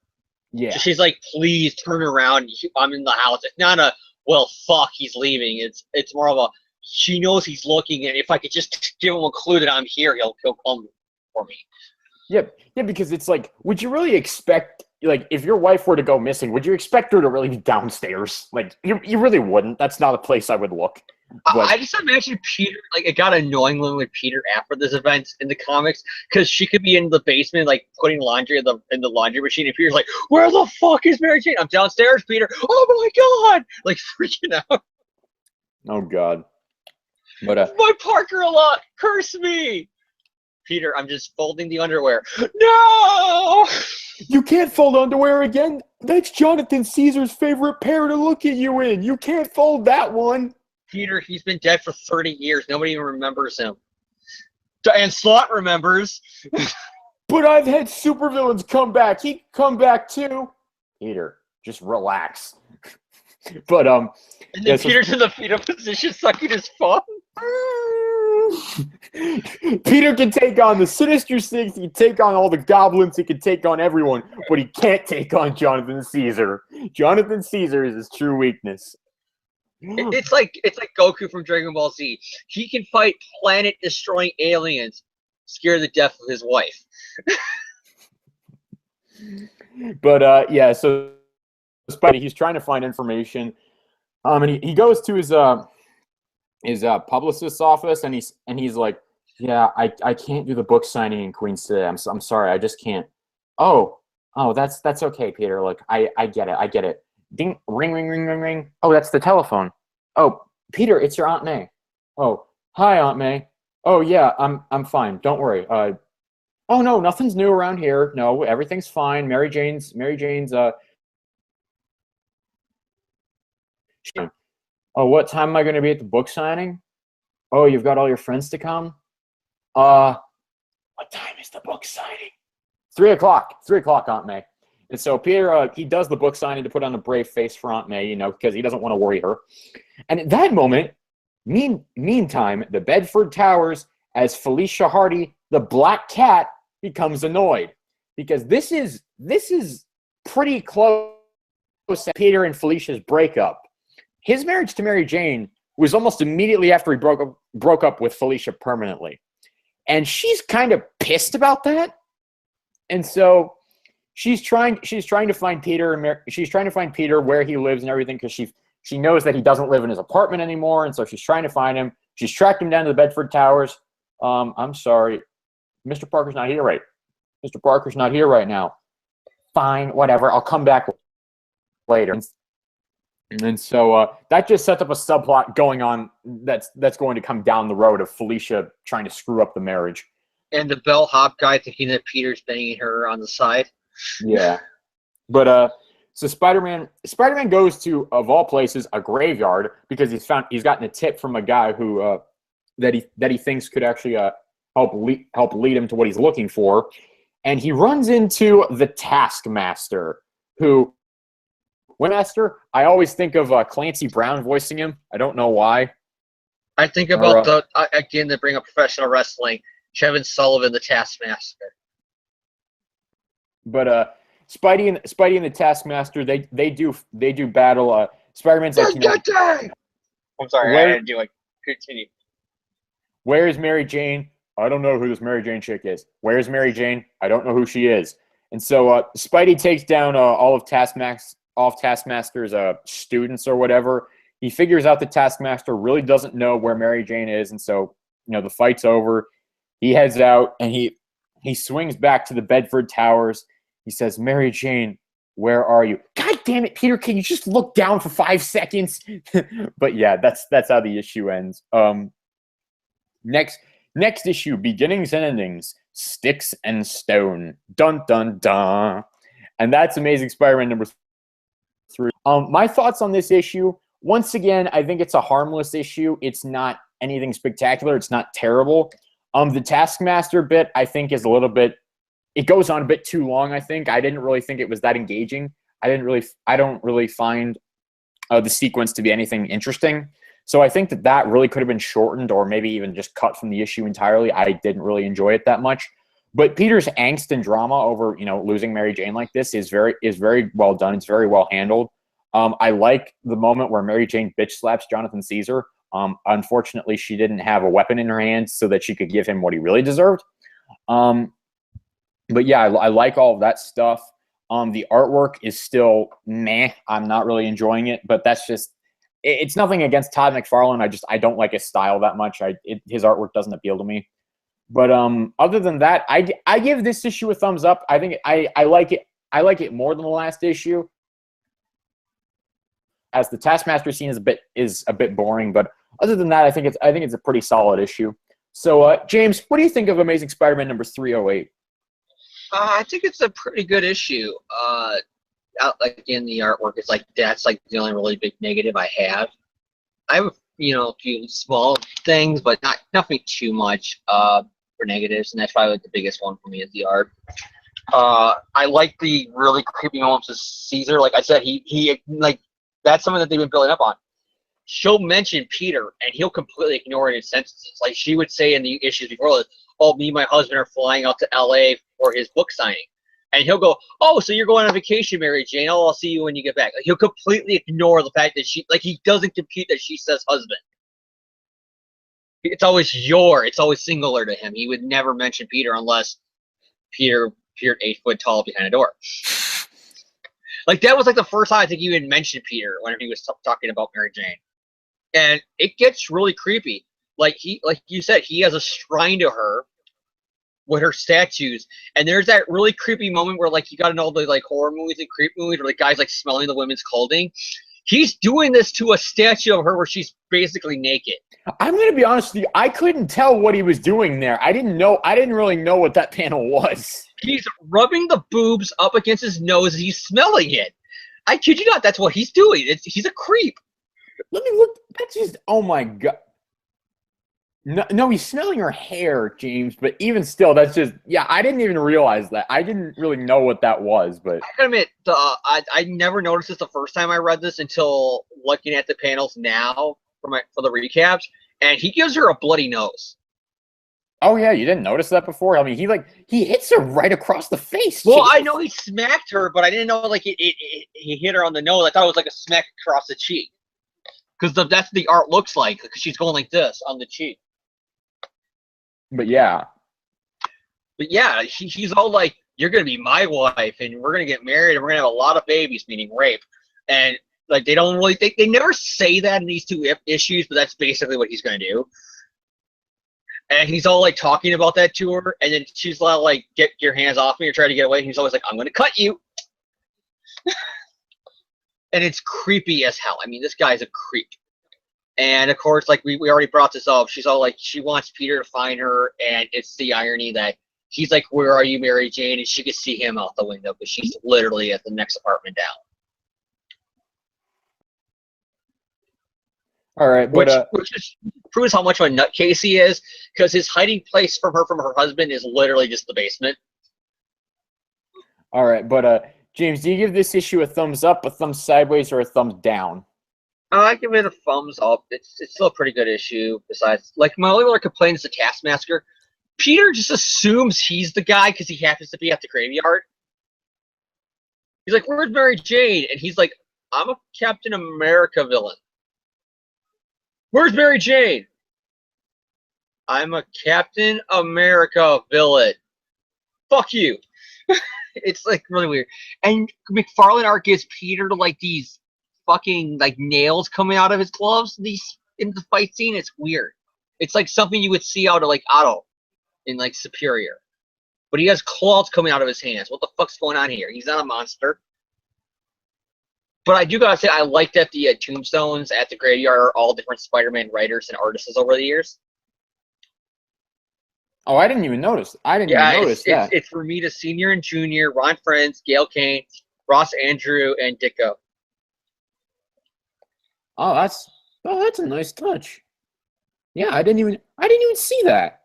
Yeah.
So she's like, "Please turn around. I'm in the house." It's not a well, fuck, he's leaving. It's more of a she knows he's looking, and if I could just give him a clue that I'm here, he'll come for me.
Yeah, because it's like, would you really expect, like, if your wife were to go missing, would you expect her to really be downstairs? Like, you really wouldn't. That's not a place I would look. But
I just imagine Peter, like, it got annoying with Peter after this event in the comics, because she could be in the basement, like, putting laundry in the laundry machine, and Peter's like, "Where the fuck is Mary Jane? I'm downstairs, Peter. Oh my god!" Like, freaking out.
oh god. But
My Parker a lot. Curse me, Peter. I'm just folding the underwear. No.
you can't fold underwear again. That's Jonathan Caesar's favorite pair to look at you in. You can't fold that one.
Peter, he's been dead for 30 years. Nobody even remembers him. And Slot remembers.
But I've had supervillains come back. He'd come back too. Peter, just relax. But
And then
yeah,
Peter's in the fetal position, sucking his phone.
Peter can take on the Sinister Six, he can take on all the goblins, he can take on everyone, but he can't take on Jonathan Caesar. Jonathan Caesar is his true weakness.
It's like Goku from Dragon Ball Z. He can fight planet-destroying aliens, scare the death of his wife.
But yeah, so Spidey, he's trying to find information. And he goes to his publicist's office, and he's like, yeah, I can't do the book signing in Queens today. I'm sorry, I just can't. Oh, that's okay, Peter. Look, I get it. Ding, ring, ring, ring, ring, ring. Oh, that's the telephone. Oh, Peter, it's your Aunt May. Oh, hi, Aunt May. Oh yeah, I'm fine. Don't worry. Oh no, nothing's new around here. No, everything's fine. Mary Jane's Oh, what time am I going to be at the book signing? Oh, you've got all your friends to come? What time is the book signing? 3 o'clock. 3 o'clock, Aunt May. And so Peter, he does the book signing to put on a brave face for Aunt May, because he doesn't want to worry her. And at that moment, meantime, the Bedford Towers, as Felicia Hardy, the black cat, becomes annoyed. Because this is pretty close to Peter and Felicia's breakup. His marriage to Mary Jane was almost immediately after he broke up with Felicia permanently. And she's kind of pissed about that. And so she's trying to find Peter, she's trying to find Peter where he lives and everything, because she knows that he doesn't live in his apartment anymore, and so she's trying to find him. She's tracked him down to the Bedford Towers. I'm sorry, Mr. Parker's not here Mr. Parker's not here right now. Fine, whatever, I'll come back later. And so that just sets up a subplot going on that's going to come down the road of Felicia trying to screw up the marriage.
And the bellhop guy thinking that Peter's banging her on the side.
Yeah. But so Spider-Man goes to, of all places, a graveyard, because he's gotten a tip from a guy who that he thinks could actually help lead him to what he's looking for. And he runs into the Taskmaster, who, I always think of Clancy Brown voicing him. I don't know why.
I think about again, to bring up professional wrestling, Kevin Sullivan, the Taskmaster.
But Spidey and the Taskmaster, they do battle. Spider-Man's like,
I'm sorry, I didn't do it. Continue.
Where is Mary Jane? I don't know who this Mary Jane chick is. Where's Mary Jane? I don't know who she is. And so Spidey takes down all of Taskmaster's students or whatever. He figures out the Taskmaster really doesn't know where Mary Jane is, and so the fight's over. He heads out and he swings back to the Bedford Towers. He says, "Mary Jane, where are you?" God damn it, Peter! Can you just look down for 5 seconds? But yeah, that's how the issue ends. Next issue, beginnings and endings, Sticks and Stone. Dun dun dun. And that's Amazing Spider-Man number 3. My thoughts on this issue once again, I think it's a harmless issue. It's not anything spectacular. It's not terrible. The Taskmaster bit, I think, is a little bit. It goes on a bit too long. I think I didn't really think it was that engaging. I don't really find the sequence to be anything interesting. So I think that really could have been shortened or maybe even just cut from the issue entirely. I didn't really enjoy it that much. But Peter's angst and drama over, losing Mary Jane like this is very well done. It's very well handled. I like the moment where Mary Jane bitch slaps Jonathan Caesar. Unfortunately, she didn't have a weapon in her hands so that she could give him what he really deserved. But yeah, I like all of that stuff. The artwork is still meh. I'm not really enjoying it, but that's just it's nothing against Todd McFarlane. I don't like his style that much. His artwork doesn't appeal to me. But other than that, I give this issue a thumbs up. I think I like it. I like it more than the last issue. As the Taskmaster scene is a bit boring, but other than that, I think it's a pretty solid issue. So, James, what do you think of Amazing Spider-Man number 308?
I think it's a pretty good issue. Again, the artwork is that's the only really big negative I have. I have a few small things, but nothing too much for negatives, and that's probably the biggest one for me is the art. I like the really creepy moments of Caesar. Like I said, he that's something that they've been building up on. She'll mention Peter, and he'll completely ignore it in sentences. Like she would say in the issues before, "Oh, me and my husband are flying out to L.A. for his book signing," and he'll go, "Oh, so you're going on vacation, Mary Jane? Oh, I'll see you when you get back." Like, he'll completely ignore the fact that he doesn't compute that she says husband. It's always singular to him. He would never mention Peter unless Peter appeared 8 foot tall behind a door. That was the first time I think he even mentioned Peter whenever he was talking about Mary Jane. And it gets really creepy. Like you said, he has a shrine to her with her statues. And there's that really creepy moment where you got in all the horror movies and creep movies where the guy's smelling the women's clothing. He's doing this to a statue of her where she's basically naked.
I'm going to be honest with you. I couldn't tell what he was doing there. I didn't really know what that panel was. He's
rubbing the boobs up against his nose. He's smelling it. I kid you not. That's what he's doing. He's a creep.
Let me look. That's just, oh my God. No, he's smelling her hair, James. But even still, that's just, yeah, I didn't even realize that. I didn't really know what that was. But
I gotta admit, I never noticed this the first time I read this until looking at the panels now for the recaps. And he gives her a bloody nose.
Oh yeah, you didn't notice that before? I mean, he hits her right across the face.
Well, I know he smacked her, but I didn't know he hit her on the nose. I thought it was a smack across the cheek, because that's what the art looks like. Because she's going like this on the cheek.
But yeah,
he's all like, "You're gonna be my wife, and we're gonna get married, and we're gonna have a lot of babies," meaning rape. And they don't really they never say that in these two issues, but that's basically what he's gonna do. And he's all talking about that to her, and then she's like, "Get your hands off me," or try to get away. And he's always like, "I'm going to cut you." And it's creepy as hell. I mean, this guy's a creep. And of course, we already brought this up. She's all she wants Peter to find her, and it's the irony that he's like, "Where are you, Mary Jane?" And she can see him out the window, but she's literally at the next apartment down.
All right, but
which just proves how much of a nutcase he is, because his hiding place from her husband is literally just the basement.
All right, but James, do you give this issue a thumbs up, a thumbs sideways, or a thumbs down?
I give it a thumbs up. It's still a pretty good issue. Besides, my only other complaint is the Taskmaster. Peter just assumes he's the guy because he happens to be at the graveyard. He's like, "Where's Mary Jane?" And he's like, "I'm a Captain America villain." "Where's Mary Jane?" "I'm a Captain America villain." Fuck you. It's really weird. And McFarlane art gives Peter these fucking nails coming out of his gloves. In the fight scene, it's weird. It's something you would see out of Otto in Superior. But he has claws coming out of his hands. What the fuck's going on here? He's not a monster. But I do gotta say, I like that the tombstones at the graveyard are all different Spider-Man writers and artists over the years.
Oh, I didn't even notice. Even notice that.
It's Romita Sr. and Jr., Ron Frenz, Gail Kane, Ross Andrew, and Ditko.
Oh, that's a nice touch. Yeah, I didn't even see that.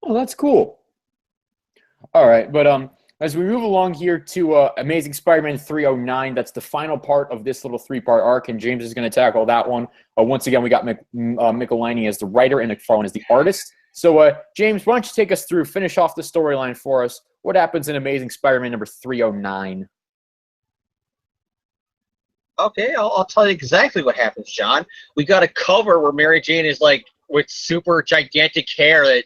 Oh, that's cool. All right, but as we move along here to Amazing Spider-Man 309, that's the final part of this little three-part arc, and James is going to tackle that one. Once again, we got Michelini as the writer and McFarlane as the artist. So, James, why don't you take us through, finish off the storyline for us? What happens in Amazing Spider-Man number 309?
Okay, I'll tell you exactly what happens, John. We got a cover where Mary Jane is like with super gigantic hair that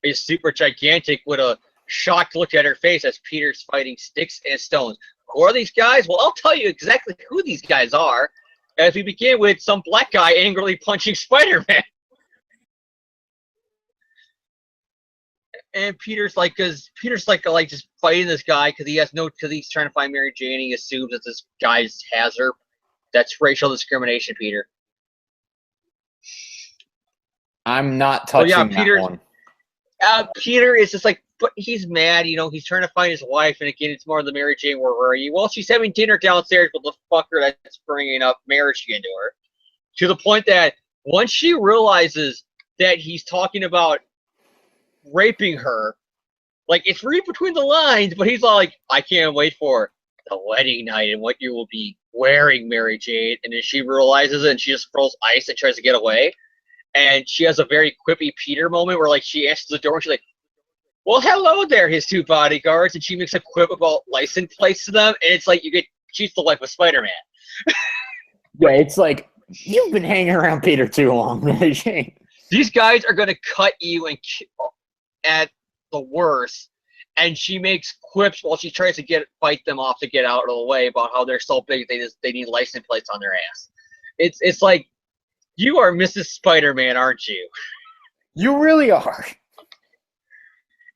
is super gigantic with a shocked look at her face as Peter's fighting sticks and stones. Who are these guys? Well, I'll tell you exactly who these guys are as we begin with some black guy angrily punching Spider-Man. And because Peter's like just fighting this guy because he's trying to find Mary Jane. He assumes that this guy has her. That's racial discrimination, Peter.
I'm not
So yeah,
touching that one.
Peter is just like, but he's mad, he's trying to find his wife, and again, it's more of the Mary Jane, where are you? Well, she's having dinner downstairs with the fucker that's bringing up marriage into her, to the point that once she realizes that he's talking about raping her, like, it's read between the lines, but he's like, I can't wait for the wedding night and what you will be wearing, Mary Jane, and then she realizes it, and she just throws ice and tries to get away. And she has a very quippy Peter moment where, like, she answers the door and she's like, well, hello there, his two bodyguards. And she makes a quip about license plates to them. And it's like, she's the wife of Spider-Man.
Yeah, it's like, you've been hanging around Peter too long, Mary Jane.
These guys are going to cut you and at the worst. And she makes quips while she tries to fight them off to get out of the way about how they're so big they need license plates on their ass. It's like, you are Mrs. Spider-Man, aren't you?
You really are.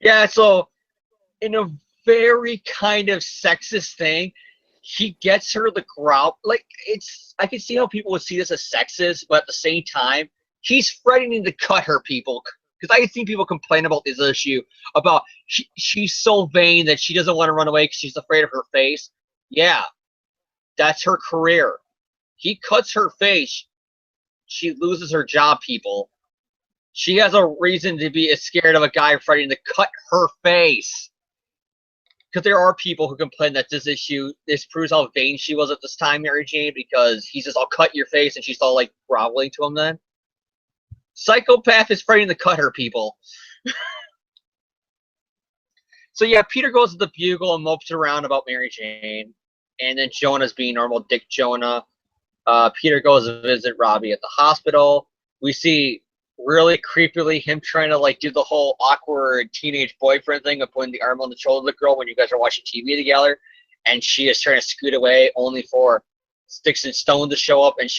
Yeah, so in a very kind of sexist thing, he gets her the growl. Like, I can see how people would see this as sexist, but at the same time, he's threatening to cut her, people. Because I can see people complain about this issue about she's so vain that she doesn't want to run away because she's afraid of her face. Yeah, that's her career. He cuts her face. She loses her job, people. She has a reason to be scared of a guy threatening to cut her face. Because there are people who complain that this proves how vain she was at this time, Mary Jane, because he says, I'll cut your face, and she's all like groveling to him then. Psychopath is threatening to cut her, people. So yeah, Peter goes to the Bugle and mopes around about Mary Jane. And then Jonah's being normal Dick Jonah. Peter goes to visit Robbie at the hospital. We see really creepily him trying to like do the whole awkward teenage boyfriend thing of putting the arm on the shoulder of the girl when you guys are watching TV together, and she is trying to scoot away only for Sticks and Stone to show up, and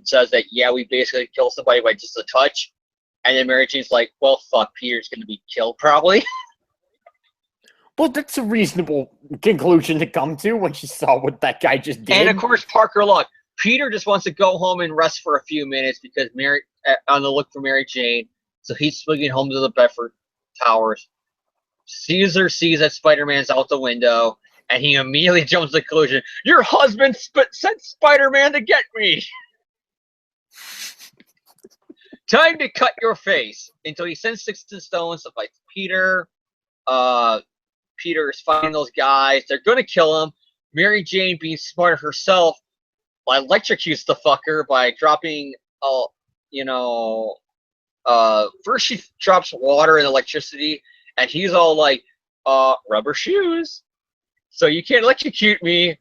says that, yeah, we basically kill somebody by just a touch. And then Mary Jane's like, well, fuck, Peter's gonna be killed probably.
Well, that's a reasonable conclusion to come to when she saw what that guy just did.
And of course, Parker, look, Peter just wants to go home and rest for a few minutes because on the look for Mary Jane. So he's swinging home to the Bedford Towers. Caesar sees that Spider-Man's out the window, and he immediately jumps to the conclusion, your husband sent Spider-Man to get me. Time to cut your face. Until he sends Sticks and Stones to fight Peter. Peter is fighting those guys. They're going to kill him. Mary Jane, being smart herself, electrocutes the fucker by dropping first she drops water and electricity, and he's all like, rubber shoes, so you can't electrocute me.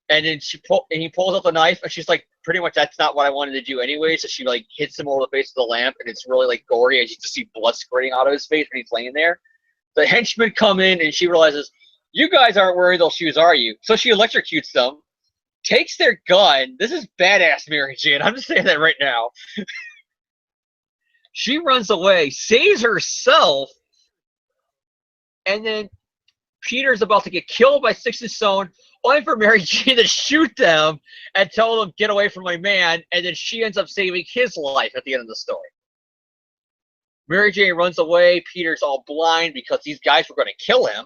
And then he pulls out the knife, and she's like, pretty much, that's not what I wanted to do anyway. So she like hits him over the face with the lamp, and it's really like gory, and you just see blood squirting out of his face when he's laying there. The henchmen come in, and she realizes, you guys aren't wearing those shoes, are you? So she electrocutes them, takes their gun. This is badass, Mary Jane. I'm just saying that right now. She runs away, saves herself, and then Peter's about to get killed by Sticks and Stone, only for Mary Jane to shoot them and tell them, get away from my man, and then she ends up saving his life at the end of the story. Mary Jane runs away. Peter's all blind because these guys were going to kill him.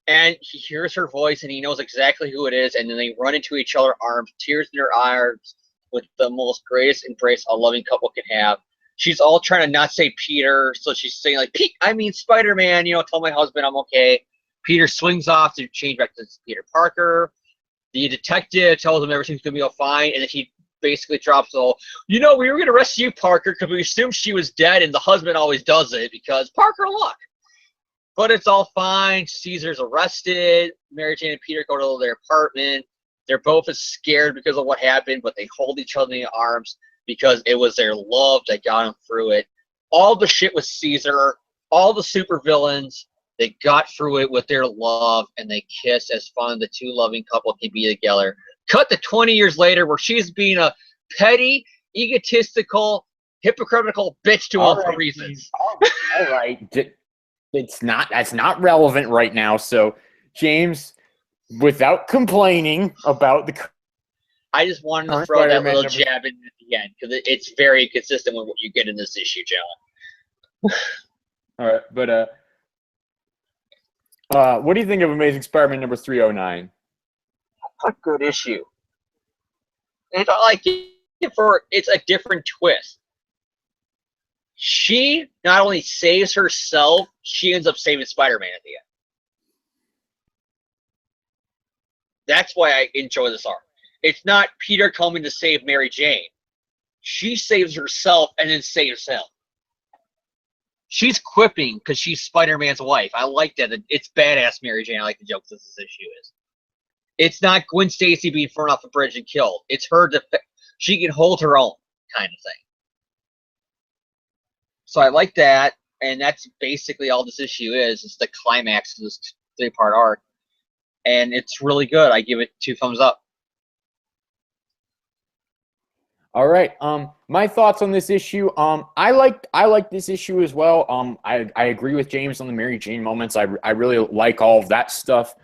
And he hears her voice, and he knows exactly who it is, and then they run into each other's arms, tears in their eyes, with the most greatest embrace a loving couple can have. She's all trying to not say Peter, so she's saying like, Spider-Man, tell my husband I'm okay. Peter swings off to change back to Peter Parker. The detective tells him everything's going to be all fine, and then he basically drops the whole, we were going to rescue Parker because we assumed she was dead, and the husband always does it because Parker luck. But it's all fine. Caesar's arrested. Mary Jane and Peter go to their apartment. They're both as scared because of what happened, but they hold each other in the arms because it was their love that got them through it. All the shit with Caesar, all the supervillains, they got through it with their love, and they kiss as fun the two loving couple can be together. Cut to 20 years later where she's being a petty, egotistical, hypocritical bitch to him for reasons.
All right. That's not relevant right now. So, James, without complaining about the...
I just wanted to throw that little jab in at the end because it's very consistent with what you get in this issue, John.
All right, but what do you think of Amazing Spider-Man number 309?
A good issue. It's like it's a different twist. She not only saves herself, she ends up saving Spider-Man at the end. That's why I enjoy this arc. It's not Peter coming to save Mary Jane. She saves herself and then saves him. She's quipping because she's Spider-Man's wife. I like that. It's badass Mary Jane. I like the jokes this issue is. It's not Gwen Stacy being thrown off the bridge and killed. It's her. She can hold her own kind of thing. So I like that, and that's basically all this issue is. It's the climax of this 3-part arc, and it's really good. I give it 2 thumbs up.
All right. My thoughts on this issue. I like this issue as well. I agree with James on the Mary Jane moments. I really like all of that stuff.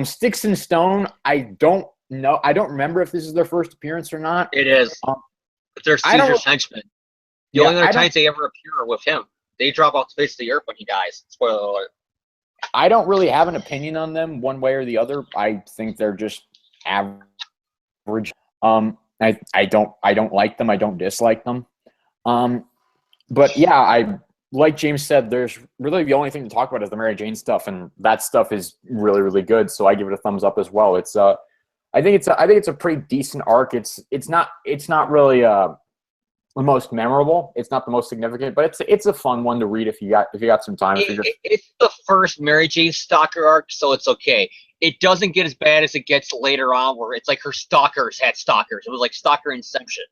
Sticks and Stone. I don't know. I don't remember if this is their first appearance or not.
It is. They're Caesar's henchmen. The only other times they ever appear are with him. They drop off the face of the earth when he dies. Spoiler alert.
I don't really have an opinion on them one way or the other. I think they're just average. I don't like them. I don't dislike them. But yeah, I like James said, there's really the only thing to talk about is the Mary Jane stuff, and that stuff is really, really good. So I give it a thumbs up as well. It's I think it's a pretty decent arc. It's not really the most memorable. It's not the most significant, but it's a fun one to read if you got some time.
It's the first Mary Jane stalker arc, so it's okay. It doesn't get as bad as it gets later on, where it's like her stalkers had stalkers. It was like Stalker Inception.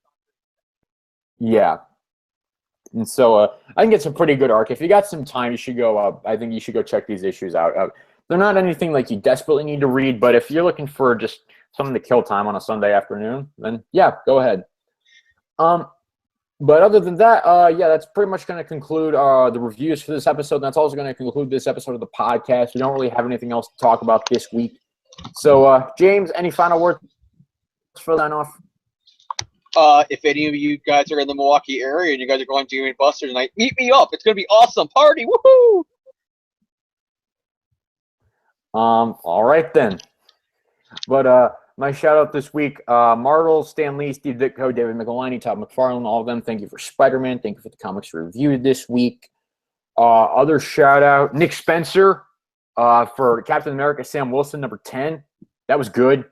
Yeah, and so I think it's a pretty good arc. If you got some time, you should go. I think you should go check these issues out. They're not anything like you desperately need to read, but if you're looking for just something to kill time on a Sunday afternoon, then yeah, go ahead. But other than that, yeah, that's pretty much going to conclude the reviews for this episode. And that's also going to conclude this episode of the podcast. We don't really have anything else to talk about this week. So, James, any final words for that off?
If any of you guys are in the Milwaukee area and you guys are going to Union Buster tonight, meet me up. It's going to be awesome. Party. Woohoo!
All right, then. But, my shout out this week, Marvel, Stan Lee, Steve Ditko, David Michelinie, Todd McFarlane, all of them. Thank you for Spider-Man. Thank you for the comics reviewed this week. Other shout out, Nick Spencer for Captain America, Sam Wilson, number 10. That was good.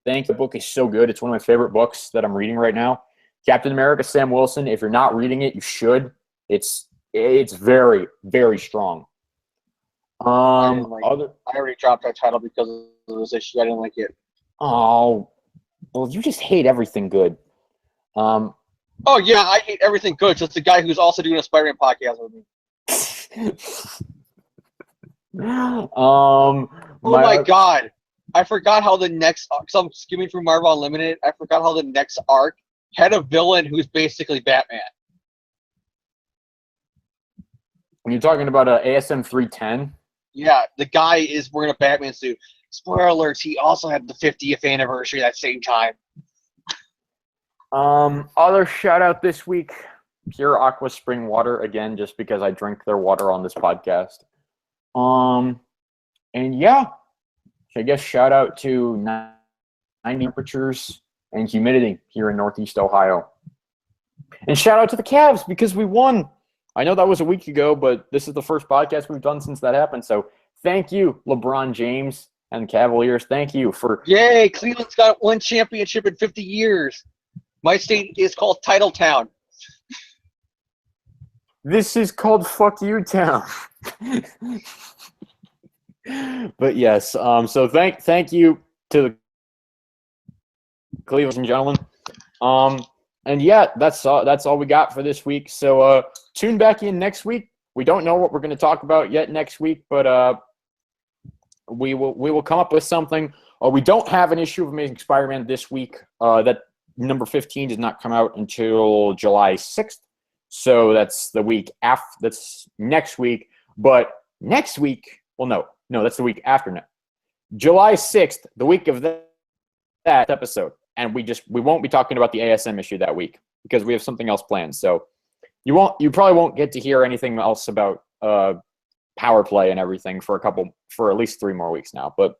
Thank you. The book is so good. It's one of my favorite books that I'm reading right now. Captain America, Sam Wilson. If you're not reading it, you should. It's very, very strong.
I already dropped that title because of this issue. I didn't like it.
Oh, well, you just hate everything good.
Oh yeah, I hate everything good. Just the guy who's also doing a Spider-Man podcast with me. Oh my god, I forgot how the next. Because I'm skimming through Marvel Unlimited. I forgot how the next arc had a villain who's basically Batman.
You're talking about ASM 310.
Yeah, the guy is wearing a Batman suit. Spoiler alerts, he also had the 50th anniversary that same time.
Other shout out this week, Pure Aqua Spring Water, again, just because I drink their water on this podcast. And yeah, I guess shout out to 90 temperatures and humidity here in Northeast Ohio. And shout out to the Cavs because we won. I know that was a week ago, but this is the first podcast we've done since that happened. So thank you, LeBron James and Cavaliers. Thank you for –
Yay, Cleveland's got one championship in 50 years. My state is called Titletown.
This is called Fuck You Town. But yes, so thank you to the Cleveland and gentlemen. And yeah, that's all we got for this week. So tune back in next week. We don't know what we're going to talk about yet next week, but we will come up with something. We don't have an issue of Amazing Spider-Man this week. That number 15 does not come out until July 6th. So that's the week after. That's next week. But next week, well, no, that's the week after next. July 6th, the week of that episode. And we won't be talking about the ASM issue that week because we have something else planned. So you probably won't get to hear anything else about power play and everything for at least 3 more weeks now. But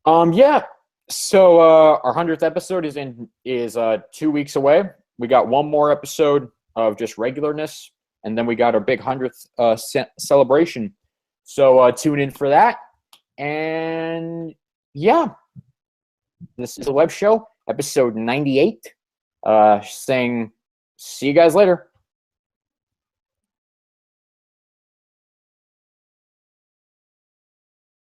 yeah. So our 100th episode is 2 weeks away. We got one more episode of just regularness, and then we got our big 100th celebration. So tune in for that. And yeah, this is the Web Show, episode 98. Saying see you guys later.